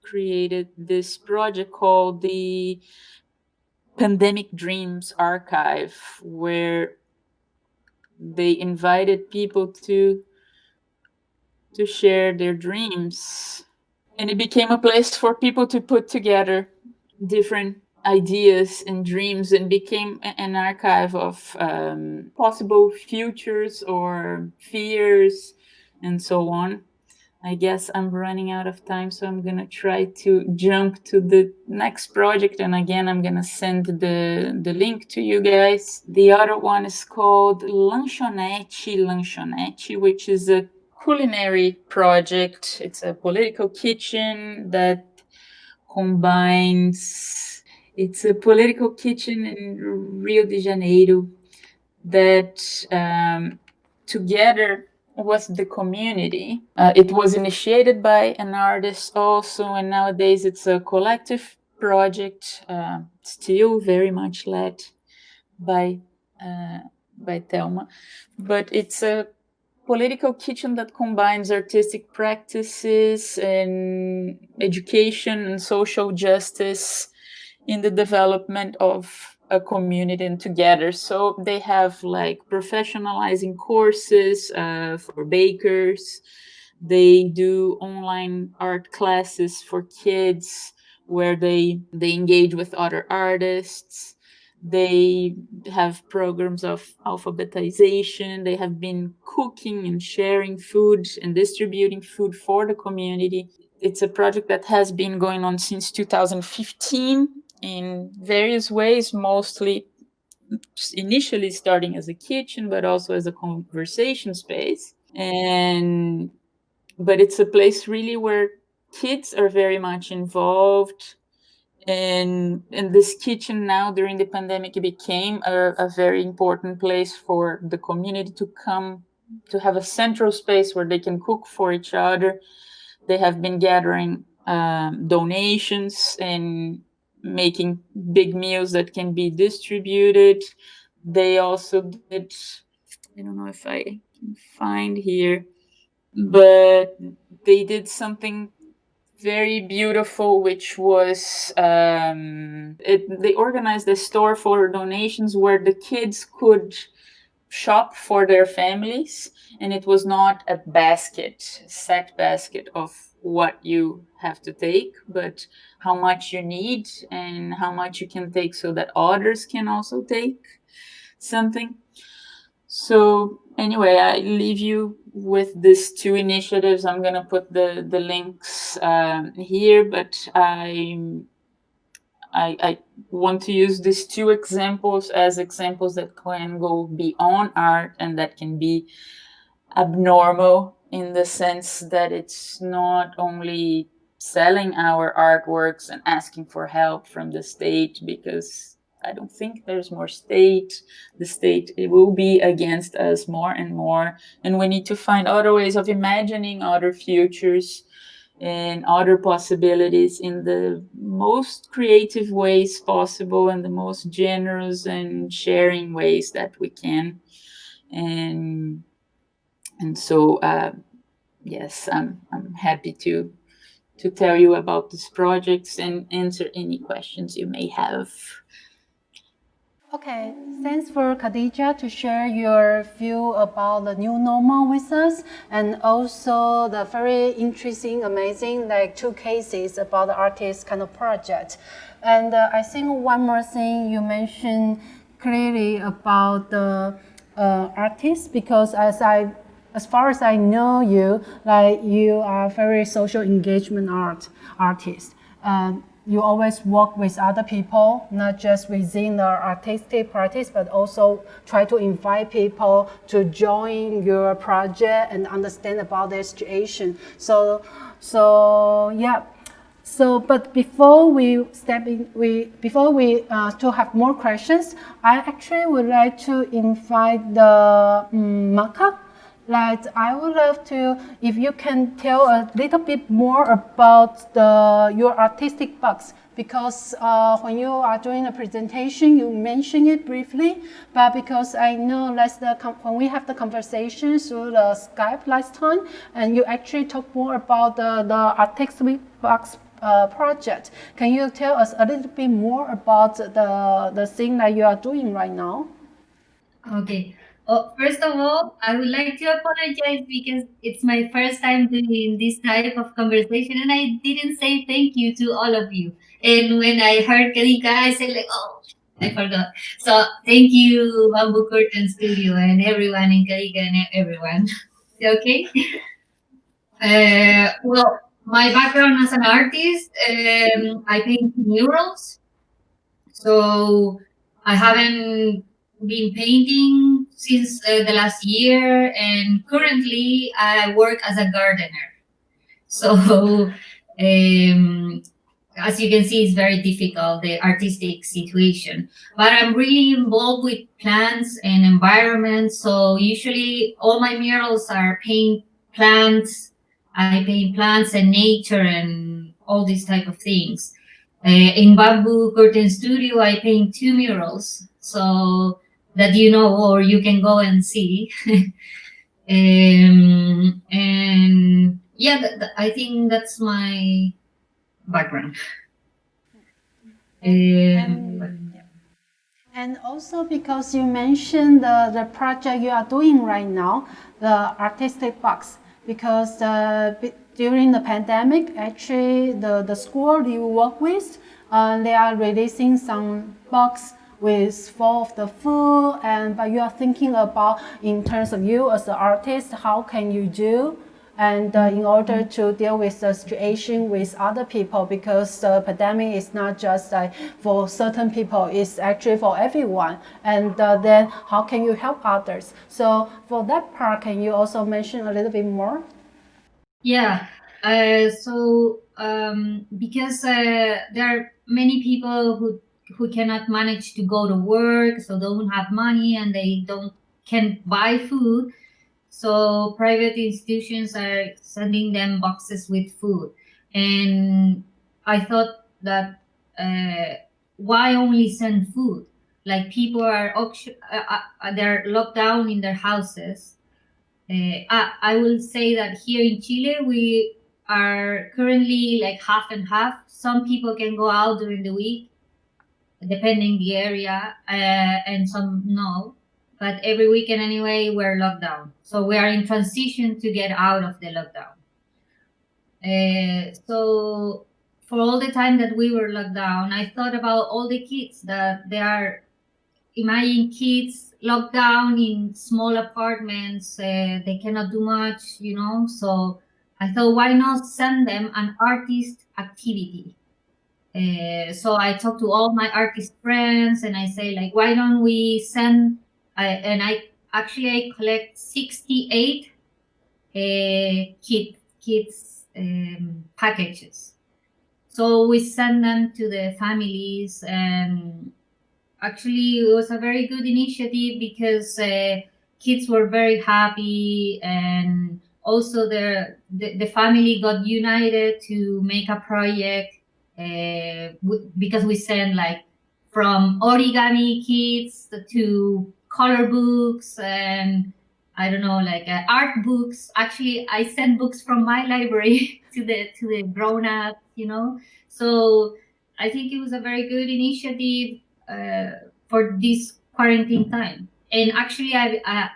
C: created this project called the Pandemic Dreams Archive, where they invited people to share their dreams. And it became a place for people to put together different ideas and dreams, and became an archive of possible futures or fears and so on. I guess I'm running out of time, so I'm going to try to jump to the next project. And again, I'm going to send the link to you guys. The other one is called Lanchonete, which is a culinary project. It's a political kitchen that combines, it's a political kitchen in Rio de Janeiro that together with the community. It was initiated by an artist also, and nowadays it's a collective project, still very much led by Thelma. But it's a political kitchen that combines artistic practices and education and social justice in the development of a community and together. So they have like professionalizing courses for bakers. They do online art classes for kids where they engage with other artists. They have programs of alphabetization. They have been cooking and sharing food and distributing food for the community. It's a project that has been going on since 2015 in various ways, mostly initially starting as a kitchen, but also as a conversation space. But it's a place really where kids are very much involved. And this kitchen now during the pandemic, it became a very important place for the community to come to have a central space where they can cook for each other. They have been gathering donations and making big meals that can be distributed. They also did, I don't know if I can find here, but they did something very beautiful, which was they organized a store for donations where the kids could shop for their families, and it was not a set basket of what you have to take, but how much you need and how much you can take so that others can also take something. So anyway, I leave you with these two initiatives. I'm gonna put the links here, but I want to use these two examples as examples that can go beyond art and that can be abnormal in the sense that it's not only selling our artworks and asking for help from the state, because I don't think there's more state. The state, it will be against us more and more. And we need to find other ways of imagining other futures and other possibilities in the most creative ways possible and the most generous and sharing ways that we can. And so, yes, I'm happy to tell you about these projects and answer any questions you may have.
A: Okay, thanks for Kadija to share your view about the new normal with us, and also the very interesting, amazing, like 2 cases about the artist kind of project. And I think one more thing you mentioned clearly about the artists, because as far as I know you, like you are very social engagement artist. You always work with other people, not just within the artistic practice, but also try to invite people to join your project and understand about their situation. So yeah. So, but before we step in, before we to have more questions, I actually would like to invite the Maka. Like, I would love to, if you can tell a little bit more about your artistic box, because when you are doing a presentation, you mention it briefly, but because I know when we have the conversation through the Skype last time, and you actually talk more about the artistic box project. Can you tell us a little bit more about the thing that you are doing right now?
B: Okay. First of all, I would like to apologize because it's my first time doing this type of conversation and I didn't say thank you to all of you. And when I heard Kadija, I said like, oh, I forgot. So thank you, Bamboo Curtain Studio and everyone in Kadija and everyone. Okay. Well, my background as an artist, I paint murals. So I haven't been painting since the last year, and currently I work as a gardener. So, as you can see, it's very difficult, the artistic situation. But I'm really involved with plants and environment. So usually all my murals are plants. I paint plants and nature and all these type of things. In Bamboo Curtain Studio, I paint 2 murals, so that you know, or you can go and see. And yeah, I think that's my background.
A: And also because you mentioned the project you are doing right now, the artistic box, because during the pandemic, actually the school you work with, they are releasing some box with full of the food, but you are thinking about, in terms of you as an artist, how can you do, and in order to deal with the situation with other people, because the pandemic is not just like for certain people, it's actually for everyone. And then how can you help others? So for that part, can you also mention a little bit more?
B: Yeah. Because there are many people who cannot manage to go to work, so don't have money and they can't buy food. So private institutions are sending them boxes with food. And I thought that why only send food? Like people are they're locked down in their houses. I will say that here in Chile, we are currently like half and half. Some people can go out during the week, depending the area, and some no. But every weekend anyway, we're locked down. So we are in transition to get out of the lockdown. So for all the time that we were locked down, I thought about all the kids that they are imagine kids locked down in small apartments, they cannot do much, so I thought, why not send them an artist activity? So I talked to all my artist friends and I say, like, why don't we send, I collect 68 kids packages. So we send them to the families, and actually it was a very good initiative because kids were very happy, and also the family got united to make a project because we sent like from origami kits to color books and I don't know, like art books. Actually, I sent books from my library to the grown-ups, So I think it was a very good initiative for this quarantine time. And actually, I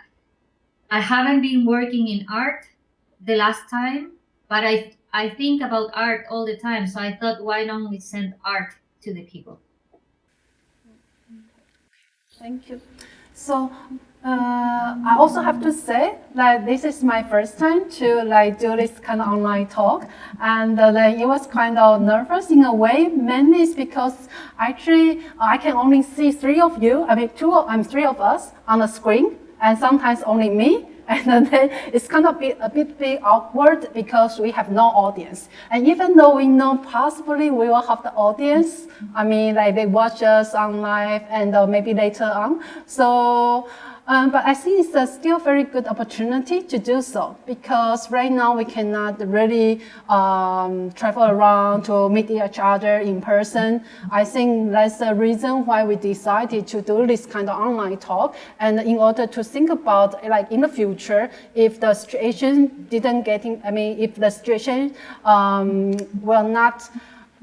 B: haven't been working in art the last time, but I think about art all the time. So I thought, why don't we send art to the people?
A: Thank you. So I also have to say that this is my first time to do this kind of online talk, and it was kind of nervous in a way. Mainly it's because actually I can only see three of you. I mean, three of us on the screen, and sometimes only me. And then it's kind of a bit awkward because we have no audience. And even though we know possibly we will have the audience, I mean, they watch us on live and maybe later on. So, but I think it's still a very good opportunity to do so because right now we cannot really travel around to meet each other in person. I think that's the reason why we decided to do this kind of online talk, and in order to think about in the future, if the situation if the situation will not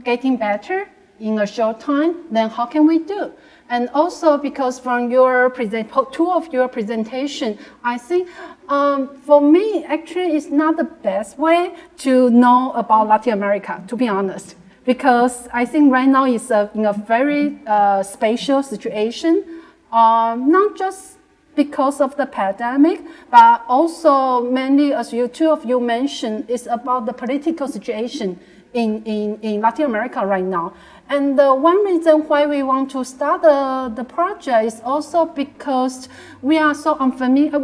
A: getting better in a short time, then how can we do? And also because from two of your presentation, I think for me, actually, it's not the best way to know about Latin America, to be honest, because I think right now it's in a very spatial situation, not just because of the pandemic, but also mainly, as two of you mentioned, it's about the political situation in Latin America right now. And one reason why we want to start the project is also because we are so unfamiliar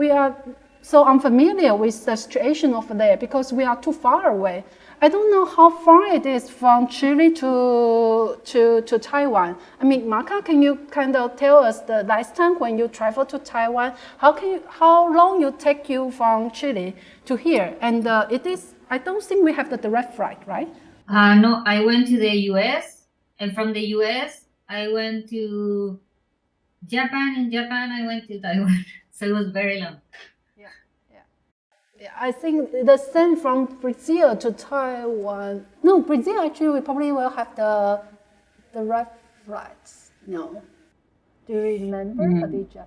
A: with the situation over there because we are too far away. I don't know how far it is from Chile to Taiwan. I mean, Maca, can you kind of tell us the last time when you traveled to Taiwan, how long it take you from Chile to here? And I don't think we have the direct flight, right?
B: No, I went to the US. And from the US, I went to Japan. In Japan, I went to Taiwan. So it was very long.
A: Yeah, I think the same from Brazil to Taiwan. No, Brazil actually we probably will have the right flights. No. Do you remember, Kadija?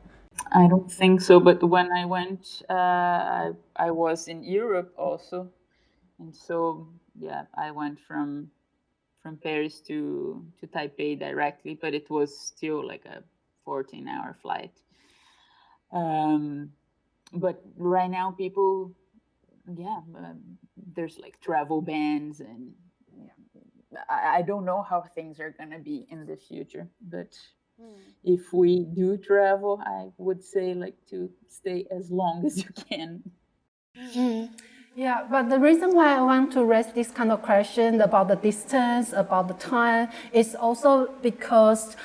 C: I don't think so, but when I went, I was in Europe also. And so, yeah, I went from Paris to Taipei directly, but it was still like a 14-hour flight. But right now people, there's like travel bans, and I don't know how things are gonna be in the future, but if we do travel, I would say to stay as long as you can.
A: Yeah, but the reason why I want to raise this kind of question about the distance, about the time, is also because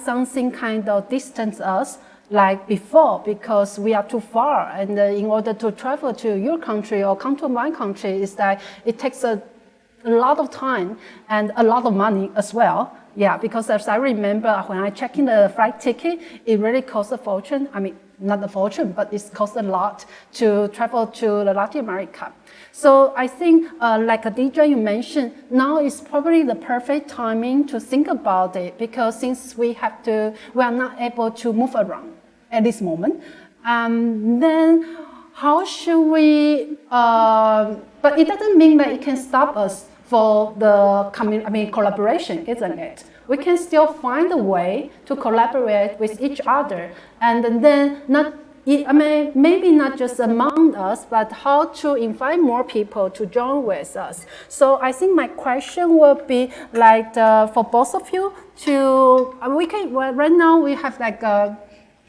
A: something kind of distance us like before, because we are too far, and in order to travel to your country or come to my country, is that it takes a lot of time and a lot of money as well. Yeah, because as I remember when I checked in the flight ticket, it really costs a fortune. I mean, not a fortune, but it costs a lot to travel to Latin America. So I think, like Kadija, you mentioned, now is probably the perfect timing to think about it, because since we are not able to move around at this moment, then how should we, but it doesn't mean that it can stop us for the collaboration, isn't it? we can still find a way to collaborate with each other, and then maybe not just among us, but how to invite more people to join with us. So I think my question will be like for both of you to, right now we have like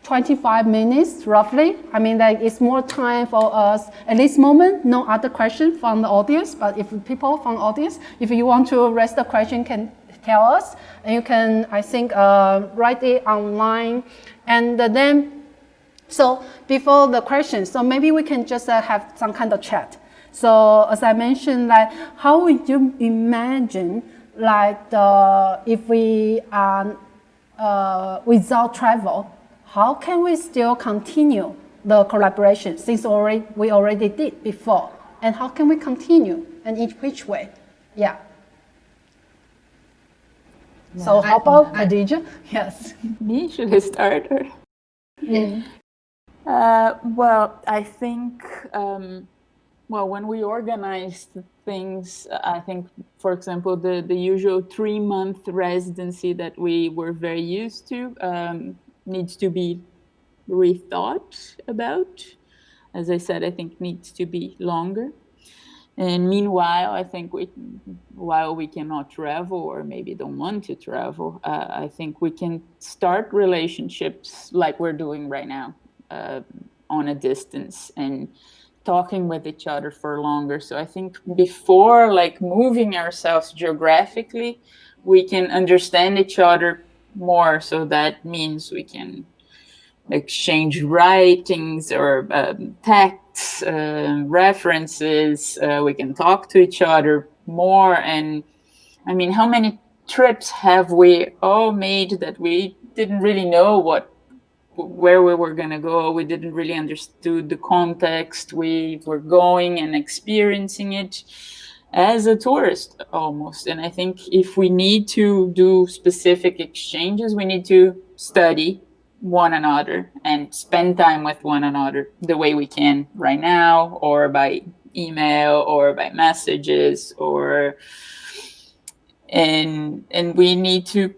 A: 25 minutes roughly. I mean, like it's more time for us at this moment. No other question from the audience, but if people from the audience, if you want to raise the question, can tell us, and you can, I think, write it online, and then. So before the question, so maybe we can just have some kind of chat. So as I mentioned, like how would you imagine like if we are without travel, how can we still continue the collaboration since we already did before? And how can we continue and in which way? Yeah. So how about Kadija? Yes.
C: Me, should I start? Or?
A: Yeah.
C: Well, I think, when we organized things, I think, for example, the usual 3-month residency that we were very used to needs to be rethought about. As I said, I think needs to be longer. And meanwhile, I think while we cannot travel or maybe don't want to travel, I think we can start relationships like we're doing right now. On a distance and talking with each other for longer. So I think before like moving ourselves geographically, we can understand each other more. So that means we can exchange writings or texts, references. We can talk to each other more. And I mean, how many trips have we all made that we didn't really know where we were going to go? We didn't really understood the context. We were going and experiencing it as a tourist almost. And I think if we need to do specific exchanges, we need to study one another and spend time with one another the way we can right now, or by email or by messages, and we need to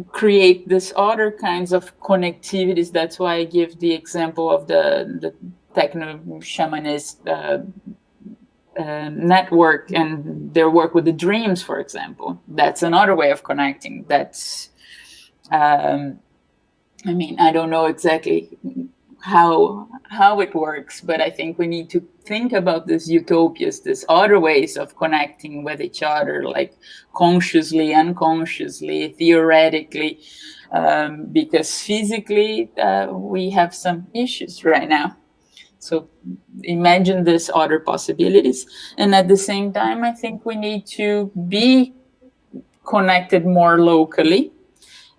C: create this other kinds of connectivities. That's why I give the example of the Techno Shamanist network and their work with the dreams, for example. That's another way of connecting. That's, I mean, I don't know exactly how it works, but I think we need to think about these utopias, these other ways of connecting with each other, like consciously, unconsciously, theoretically, because physically we have some issues right now. So imagine these other possibilities. And at the same time, I think we need to be connected more locally.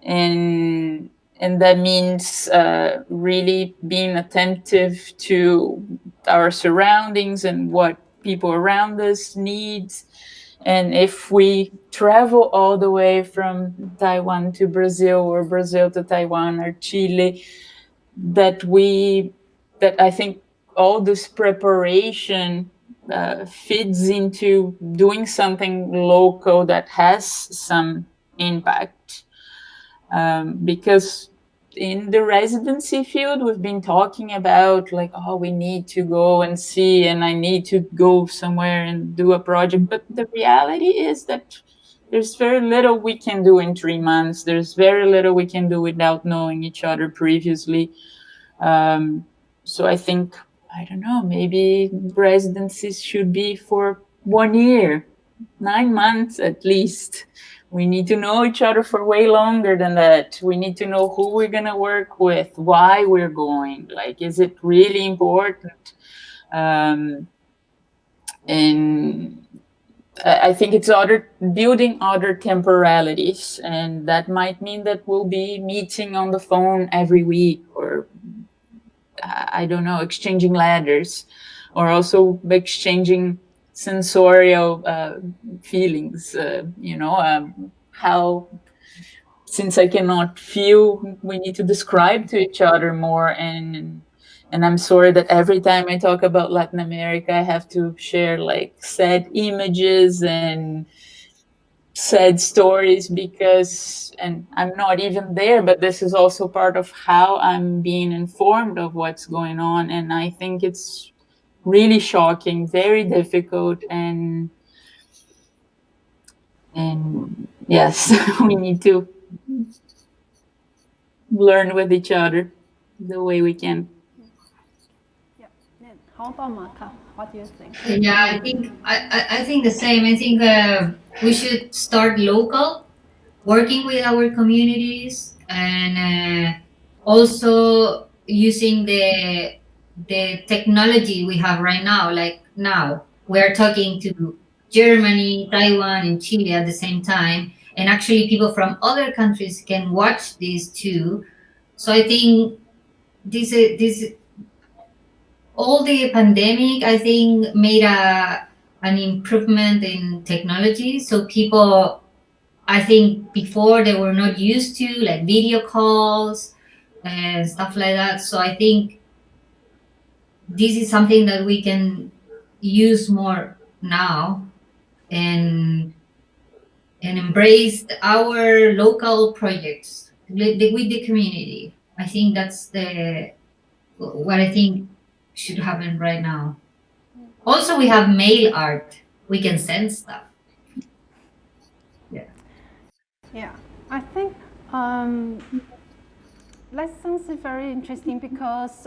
C: And that means really being attentive to our surroundings and what people around us need. And if we travel all the way from Taiwan to Brazil, or Brazil to Taiwan, or Chile, that I think all this preparation feeds into doing something local that has some impact. Because in the residency field, we've been talking about like, oh, we need to go and see, and I need to go somewhere and do a project. But the reality is that there's very little we can do in 3 months. There's very little we can do without knowing each other previously. So I think, I don't know, maybe residencies should be for 1 year, 9 months at least. We need to know each other for way longer than that. We need to know who we're going to work with, why we're going. Like, is it really important? And I think it's building other temporalities. And that might mean that we'll be meeting on the phone every week, or, I don't know, exchanging letters, or also exchanging sensorial feelings, how, since I cannot feel, we need to describe to each other more. And I'm sorry that every time I talk about Latin America, I have to share like sad images, and sad stories because, and I'm not even there, but this is also part of how I'm being informed of what's going on. And I think it's really shocking, very difficult, and yes, we need to learn with each other the way we can.
A: Yeah. How about Maka? What do you think?
B: Yeah, I think the same. I think we should start local, working with our communities, and also using the technology we have right now. Like now, we're talking to Germany, Taiwan, and Chile at the same time, and actually people from other countries can watch these too. So I think this all the pandemic, I think, made an improvement in technology. So people, I think before they were not used to like video calls and stuff like that. So I think this is something that we can use more now and embrace our local projects with the community. I think that's what I think should happen right now. Also, we have mail art. We can send stuff.
A: Yeah, I think lessons is very interesting because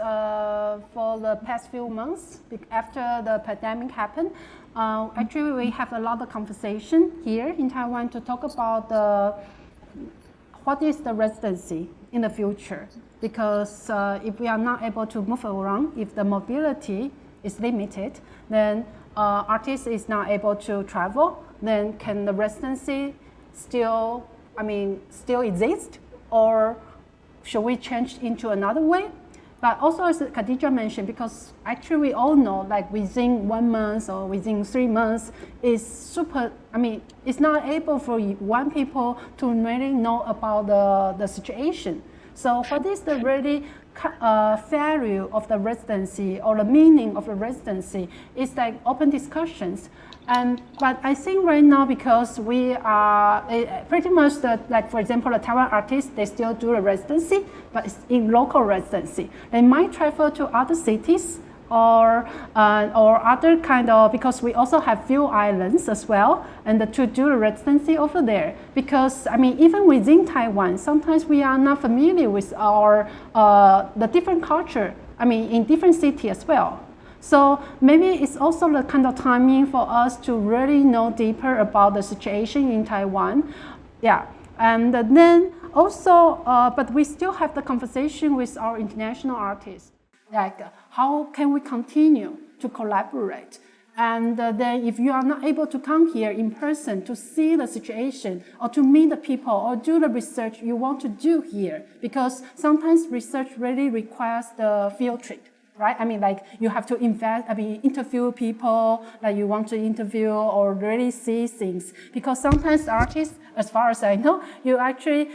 A: for the past few months, after the pandemic happened, actually we have a lot of conversation here in Taiwan to talk about what is the residency in the future. Because if we are not able to move around, if the mobility is limited, then artists is not able to travel, then can the residency still exist, or should we change into another way? But also, as Kadija mentioned, because actually we all know, like within 1 month or within 3 months, it's not able for one people to really know about the situation. So what is the really value of the residency or the meaning of the residency? It's like open discussions. But I think right now, because we are pretty much like for example, the Taiwan artists, they still do the residency, but it's in local residency. They might travel to other cities or other kind of, because we also have few islands as well, and to do the residency over there. Because even within Taiwan, sometimes we are not familiar with the different culture. In different cities as well. So maybe it's also the kind of timing for us to really know deeper about the situation in Taiwan. Yeah, and then also, but we still have the conversation with our international artists. Like, how can we continue to collaborate? And then if you are not able to come here in person to see the situation or to meet the people or do the research you want to do here, because sometimes research really requires the field trip, right? Like you have to interview people that you want to interview or really see things. Because sometimes artists, as far as I know, you actually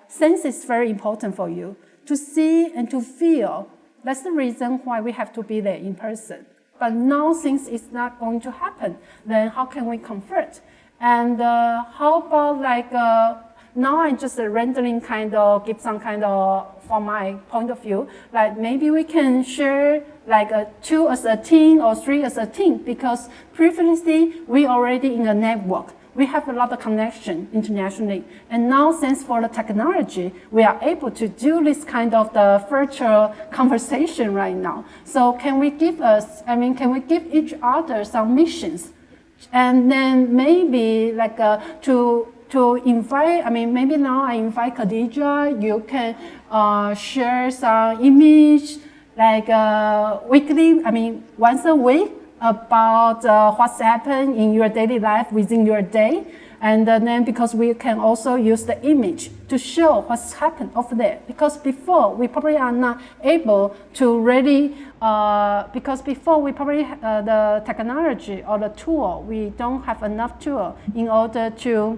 A: sense is very important for you to see and to feel. That's the reason why we have to be there in person. But now since it's not going to happen, then how can we convert? And how about now I'm just rendering give some from my point of view, like maybe we can share two as a team or three as a team, because previously we already in a network. We have a lot of connection internationally. And now, thanks for the technology, we are able to do this kind of the virtual conversation right now. So can we give each other some missions? And then maybe to invite, maybe now I invite Kadija, you can share some image, weekly, once a week, about what's happened in your daily life within your day. And then because we can also use the image to show what's happened over there. Because before, we probably are not able to really, because before we probably, the technology or the tool, we don't have enough tool in order to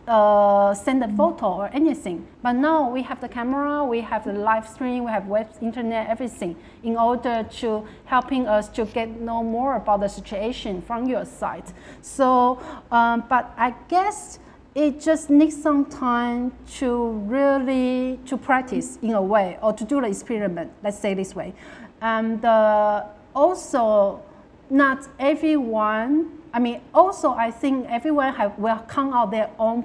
A: send a photo or anything. But now we have the camera, we have the live stream, we have web, internet, everything in order to helping us to know more about the situation from your side. So, but I guess it just needs some time to really to practice in a way or to do the experiment, let's say this way. And also not everyone, also I think everyone will come out their own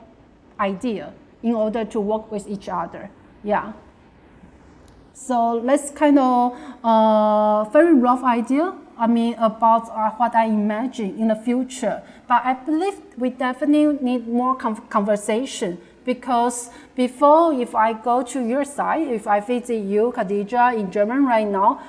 A: idea in order to work with each other. Yeah. So let's kind of very rough idea, about what I imagine in the future. But I believe we definitely need more conversation, because before, if I go to your site, if I visit you, Kadija, in German right now,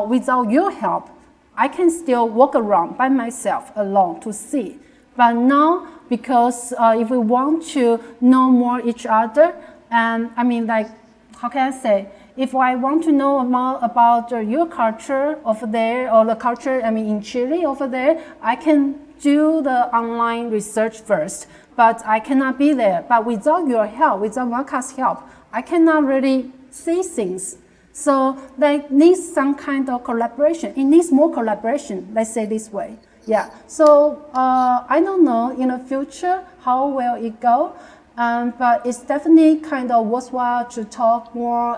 A: without your help, I can still walk around by myself alone to see. But now, because if we want to know more each other, and how can I say? If I want to know more about your culture over there, or the culture in Chile over there, I can do the online research first. But I cannot be there. But without your help, without Marca's help, I cannot really see things. So they need some kind of collaboration. It needs more collaboration, let's say this way. Yeah. So I don't know in the future how will it go. But it's definitely kind of worthwhile to talk more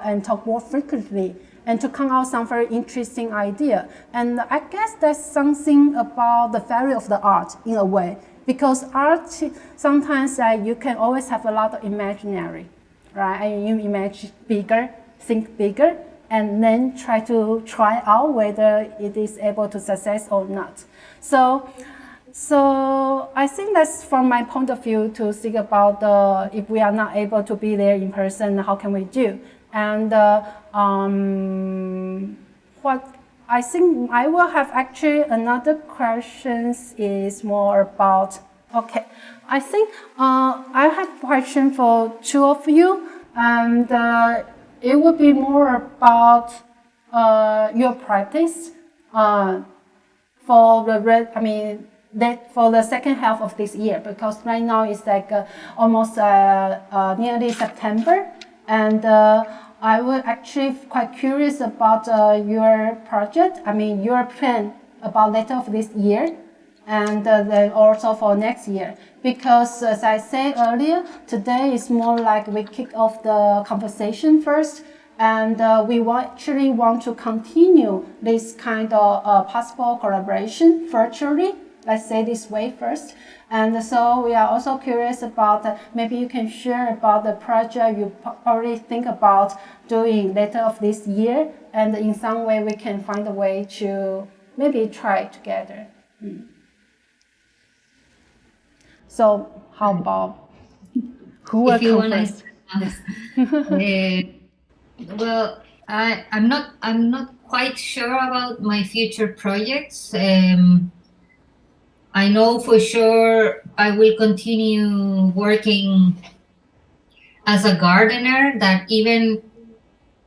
A: frequently and to come out some very interesting idea. And I guess that's something about the value of the art in a way, because art sometimes you can always have a lot of imaginary, right? And you imagine bigger, think bigger, and then try out whether it is able to success or not. So I think that's from my point of view to think about if we are not able to be there in person, how can we do? And what I think I will have actually another questions is more about, okay, I think I have a question for two of you, and it would be more about your practice for the second half of this year, because right now it's like almost nearly September, and I was actually quite curious about your project, your plan about later of this year, and then also for next year. Because as I said earlier, today is more like we kick off the conversation first, and we actually want to continue this kind of possible collaboration virtually. Let's say this way first. And so we are also curious about, maybe you can share about the project you already think about doing later of this year, and in some way we can find a way to maybe try together. So how about, who will come first?
B: Well, I'm not quite sure about my future projects. I know for sure I will continue working as a gardener, that even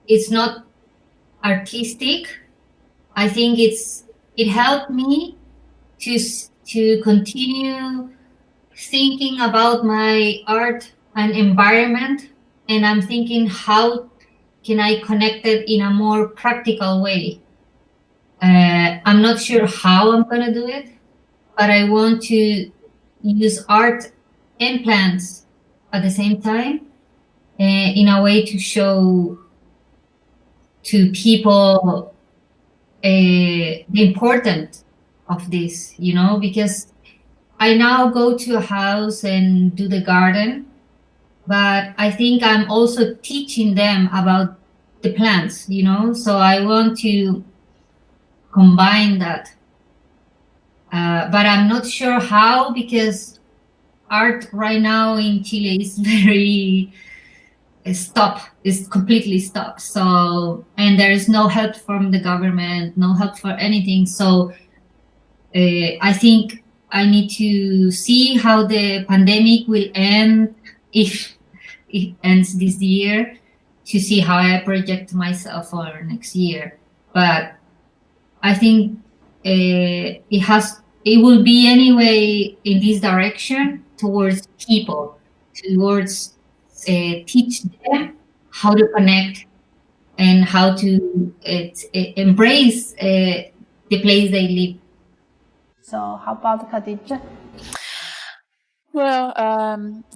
B: it's not artistic. I think it helped me to continue thinking about my art and environment, and I'm thinking, how can I connect it in a more practical way? I'm not sure how I'm gonna do it, but I want to use art and plants at the same time in a way to show to people the importance of this, because I now go to a house and do the garden, but I think I'm also teaching them about the plants, so I want to combine that. But I'm not sure how, because art right now in Chile is very is completely stopped. So, and there is no help from the government, no help for anything. So I think I need to see how the pandemic will end, if it ends this year, to see how I project myself for next year. But I think it will be anyway in this direction towards people, towards teach them how to connect and how to embrace the place they live.
A: So how about Kadija?
C: Well,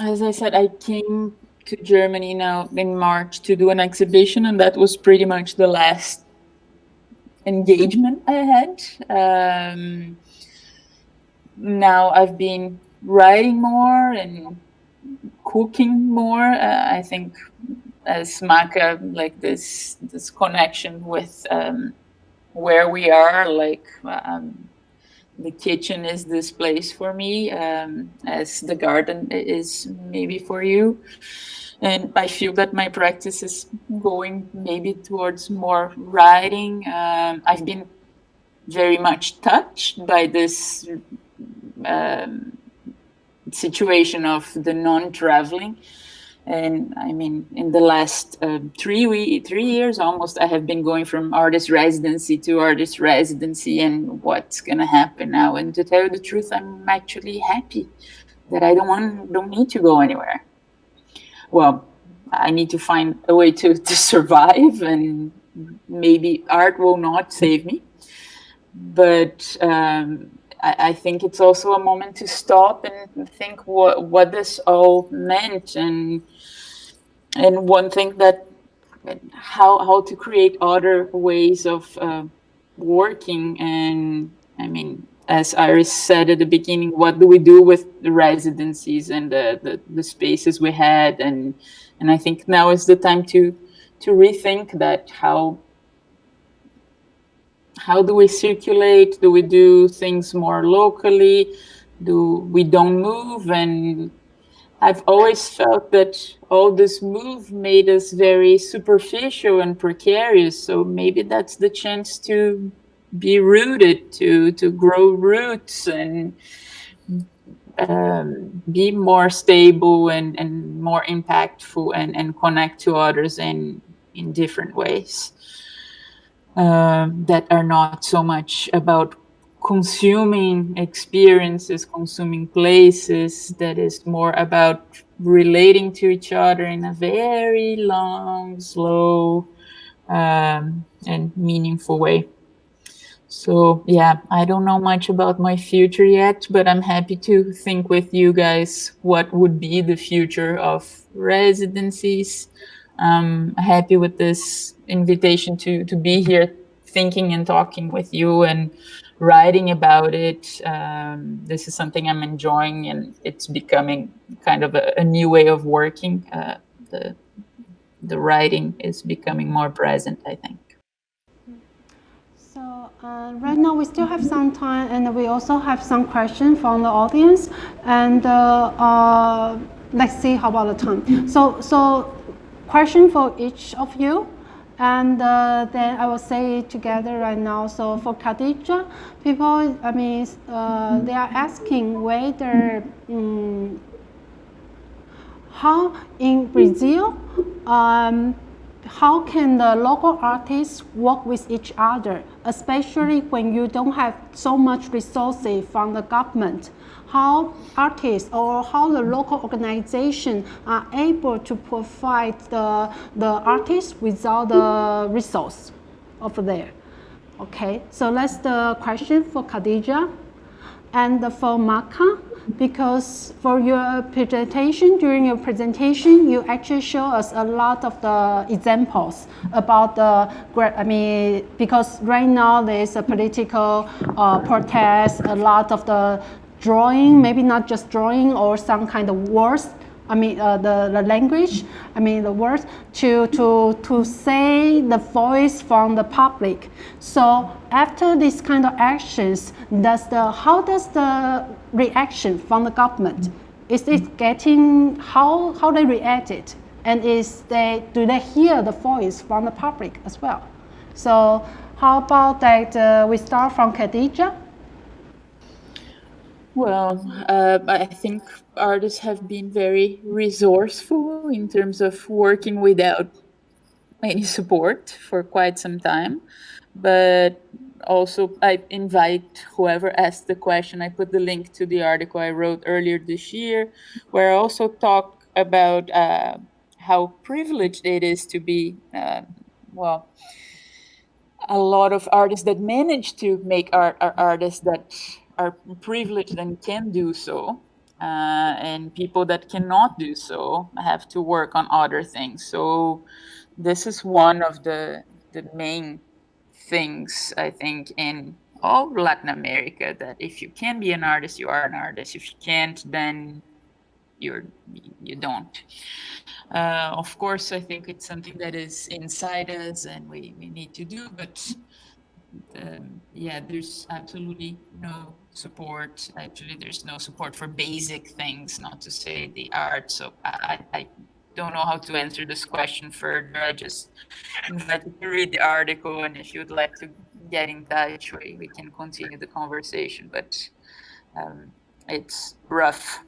C: as I said, I came to Germany now in March to do an exhibition, and that was pretty much the last engagement I had. Now I've been writing more and cooking more. I think as Maca, like this connection with where we are, like the kitchen is this place for me, as the garden is maybe for you. And I feel that my practice is going maybe towards more writing. I've been very much touched by this situation of the non-traveling. And I mean, in the last 3 years almost, I have been going from artist residency to artist residency, and what's gonna happen now. And to tell you the truth, I'm actually happy that I don't need to go anywhere. Well, I need to find a way to survive, and maybe art will not save me. But I think it's also a moment to stop and think what this all meant, and one thing that how to create other ways of working. And I mean, as Iris said at the beginning, what do we do with the residencies and the spaces we had? And I think now is the time to rethink that. How do we circulate? Do we do things more locally? Do we don't move? And I've always felt that all this move made us very superficial and precarious. So maybe that's the chance to be rooted, to grow roots and be more stable and more impactful and connect to others in different ways. That are not so much about consuming experiences, consuming places, that is more about relating to each other in a very long, slow, and meaningful way. So yeah, I don't know much about my future yet, but I'm happy to think with you guys what would be the future of residencies. I'm happy with this invitation to be here thinking and talking with you and writing about it. This is something I'm enjoying, and it's becoming kind of a new way of working. The writing is becoming more present, I think.
A: So right now we still have some time, and we also have some questions from the audience. And let's see how about the time. So question for each of you, and then I will say it together right now. So for Kadija, people, I mean, they are asking whether how in Brazil, how can the local artists work with each other, especially when you don't have so much resources from the government? How artists or how the local organization are able to provide the artists without the resource over there? Okay, so that's the question for Kadija. And for Maca, because for your presentation, during your presentation, you actually show us a lot of the examples about the, because right now there's a political protest, a lot of the drawing, maybe not just drawing or some kind of words, the language, the words to say the voice from the public. So after these kind of actions, how does the reaction from the government? Is it getting, how they react it? And do they hear the voice from the public as well? So how about that we start from Kadija?
C: Well, I think artists have been very resourceful in terms of working without any support for quite some time. But also, I invite whoever asked the question, I put the link to the article I wrote earlier this year, where I also talk about how privileged it is to be, a lot of artists that manage to make art are artists that are privileged and can do so. And people that cannot do so have to work on other things. So this is one of the main things, I think, in all Latin America, that if you can be an artist, you are an artist. If you can't, then you don't. Of course, I think it's something that is inside us and we need to do, but there's absolutely no support. Actually, there's no support for basic things, not to say the art. So I don't know how to answer this question further. I just invite you to read the article, and if you'd like to get in touch, we can continue the conversation, but it's rough.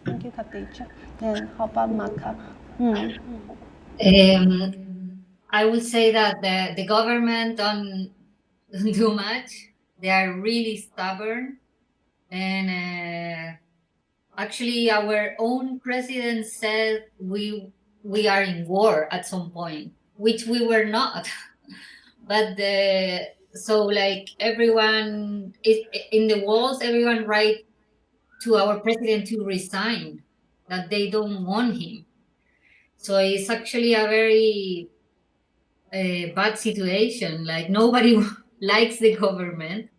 A: Thank you, Kadija. Then how about Maca?
B: I would say that the government don't do much. They are really stubborn, and actually, our own president said we are in war at some point, which we were not. But so like everyone is in the walls, everyone write to our president to resign, that they don't want him. So it's actually a very bad situation. Like nobody likes the government,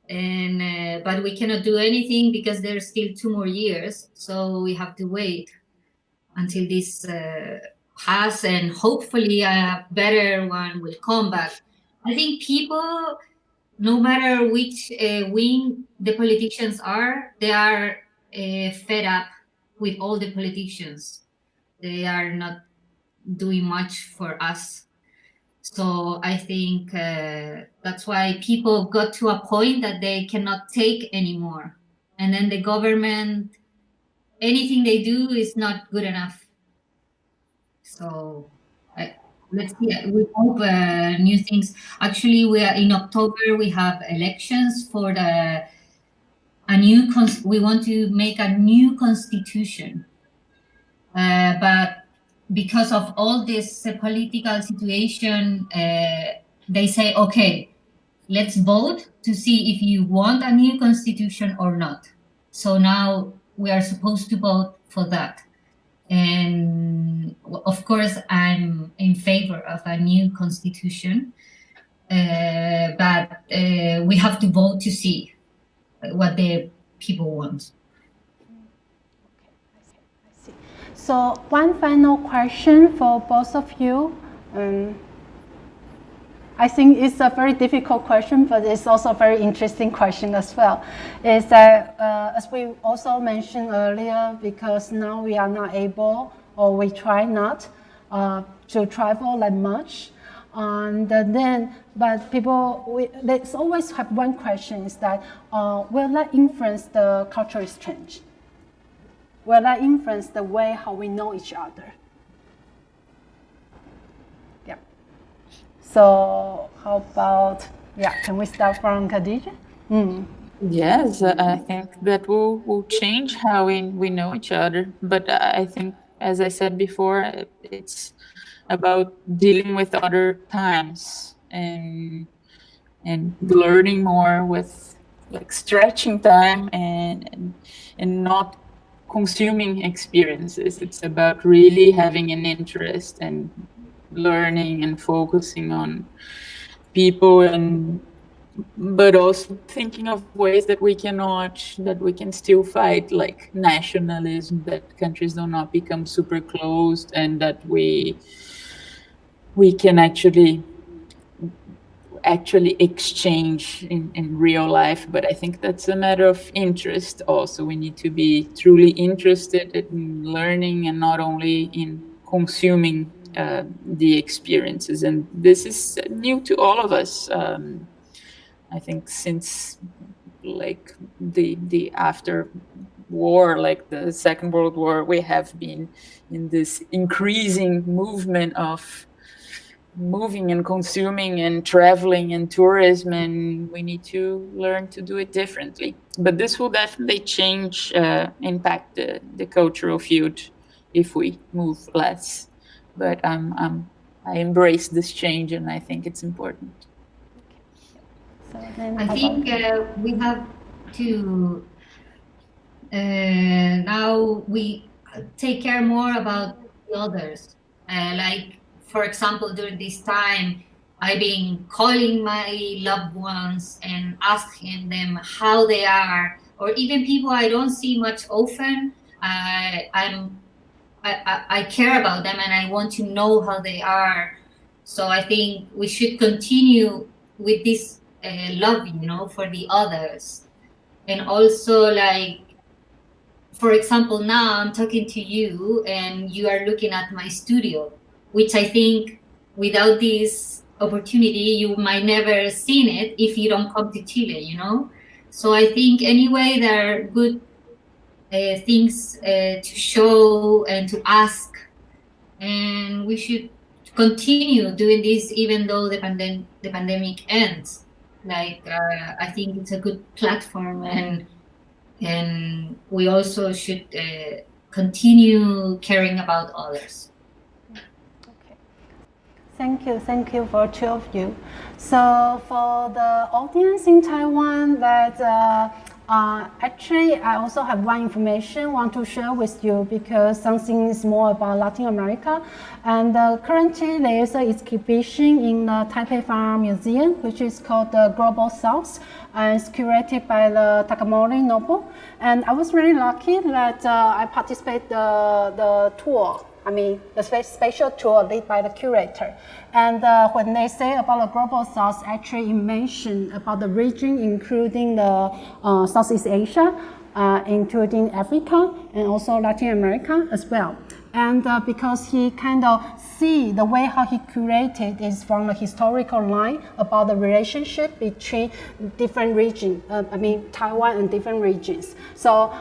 B: and but we cannot do anything because there's still 2 more years. So we have to wait until this has, and hopefully a better one will come back. I think people, no matter which wing the politicians are, they are fed up with all the politicians. They are not doing much for us. So I think that's why people got to a point that they cannot take anymore. And then the government, anything they do is not good enough. So let's see. We hope new things. Actually, we are in October. We have elections for we want to make a new constitution, but because of all this political situation, they say, okay, let's vote to see if you want a new constitution or not. So now we are supposed to vote for that. And of course, I'm in favor of a new constitution, but we have to vote to see what the people want.
A: So one final question for both of you. I think it's a very difficult question, but it's also a very interesting question as well. Is that, as we also mentioned earlier, because now we are not able, or we try not to travel that much. And then, but people, let's always have one question, is that, will that influence the cultural exchange? Will that influence the way how we know each other? Yeah. So how about, can we start from Kadija?
C: Yes, I think that will change how we know each other. But I think, as I said before, it's about dealing with other times and learning more with like stretching time and not consuming experiences. It's about really having an interest and learning and focusing on people, but also thinking of ways that we can still fight like nationalism, that countries do not become super closed, and that we can actually exchange in real life. But I think that's a matter of interest also. We need to be truly interested in learning and not only in consuming the experiences. And this is new to all of us. I think since like the after war, like the Second World War, we have been in this increasing movement of moving and consuming and traveling and tourism, and we need to learn to do it differently. But this will definitely impact the cultural field if we move less. But I embrace this change, and I think it's important.
A: So then
B: I think we have to now we take care more about the others. Like, for example, during this time, I've been calling my loved ones and asking them how they are, or even people I don't see much often. I care about them and I want to know how they are. So I think we should continue with this love, for the others. And also, like, for example, now I'm talking to you and you are looking at my studio, which I think without this opportunity, you might never seen it if you don't come to Chile, So I think anyway, there are good things to show and to ask, and we should continue doing this even though the pandemic ends. Like, I think it's a good platform, and we also should continue caring about others.
A: Okay. Thank you for two of you. So for the audience in Taiwan, that actually I also have one information I want to share with you, because something is more about Latin America. And currently there is an exhibition in the Taipei Fine Art Museum, which is called the Global South, and it's curated by the Takamori Nobu. And I was really lucky that I participated the tour. I mean, the spatial tour led by the curator. And when they say about the Global South, actually it mentioned about the region, including the Southeast Asia, including Africa, and also Latin America as well. And because he kind of see the way how he curated is from the historical line about the relationship between different regions, Taiwan and different regions. So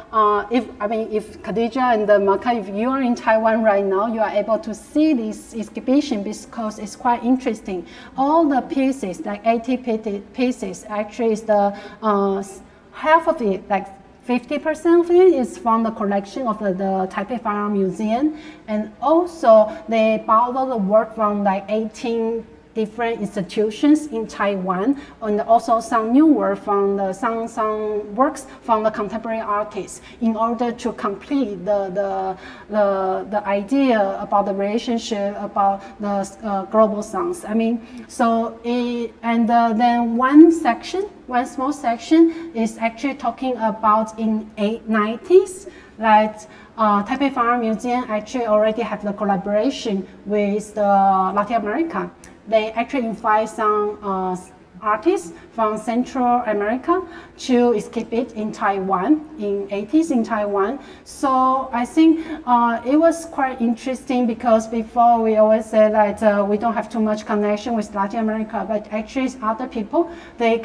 A: if Kadija and Maka, if you are in Taiwan right now, you are able to see this exhibition because it's quite interesting. All the pieces, like 80 pieces, actually is the half of it, like 50% of it is from the collection of the Taipei Fine Art Museum, and also they borrow the work from like 18 different institutions in Taiwan, and also some new work from some works from the contemporary artists, in order to complete the idea about the relationship about the global south. Then one small section is actually talking about in 90s, like Taipei Fine Art Museum actually already have the collaboration with Latin America. They actually invite some artists from Central America to exhibit in Taiwan, in 80s in Taiwan. So I think it was quite interesting, because before we always say that we don't have too much connection with Latin America, but actually other people, they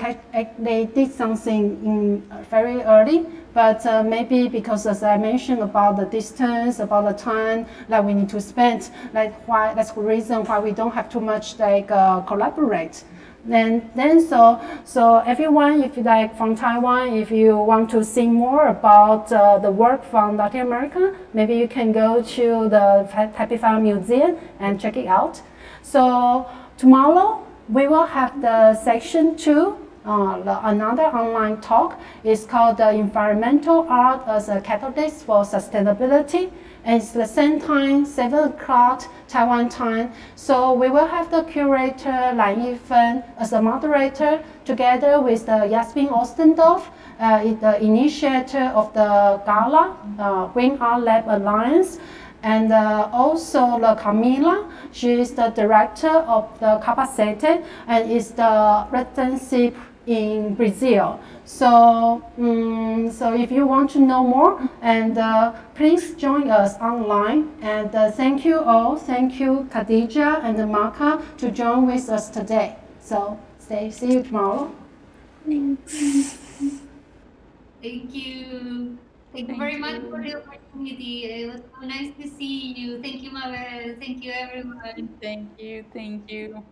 A: did something very early. But maybe because, as I mentioned, about the distance, about the time that we need to spend, that's the reason why we don't have too much collaborate. So everyone, if you like from Taiwan, if you want to see more about the work from Latin America, maybe you can go to the Taipei Fine Art Museum and check it out. So tomorrow we will have the section 2. Another online talk is called Environmental Art as a Catalyst for Sustainability. And it's the same time, 7 o'clock Taiwan time. So we will have the curator Lan Yifen as a moderator, together with the Yasmin Ostendorf, the initiator of the Gala, Green Art Lab Alliance. And also the Camila, she is the director of the Capacete and is the residency in Brazil. So if you want to know more, and please join us online. And thank you all. Thank you, Kadija and Maka, to join with us today. So see you tomorrow.
B: Thank you. Thank you very much for the opportunity. It was so nice to see you. Thank you, Mabel. Thank you, everyone.
C: Thank you.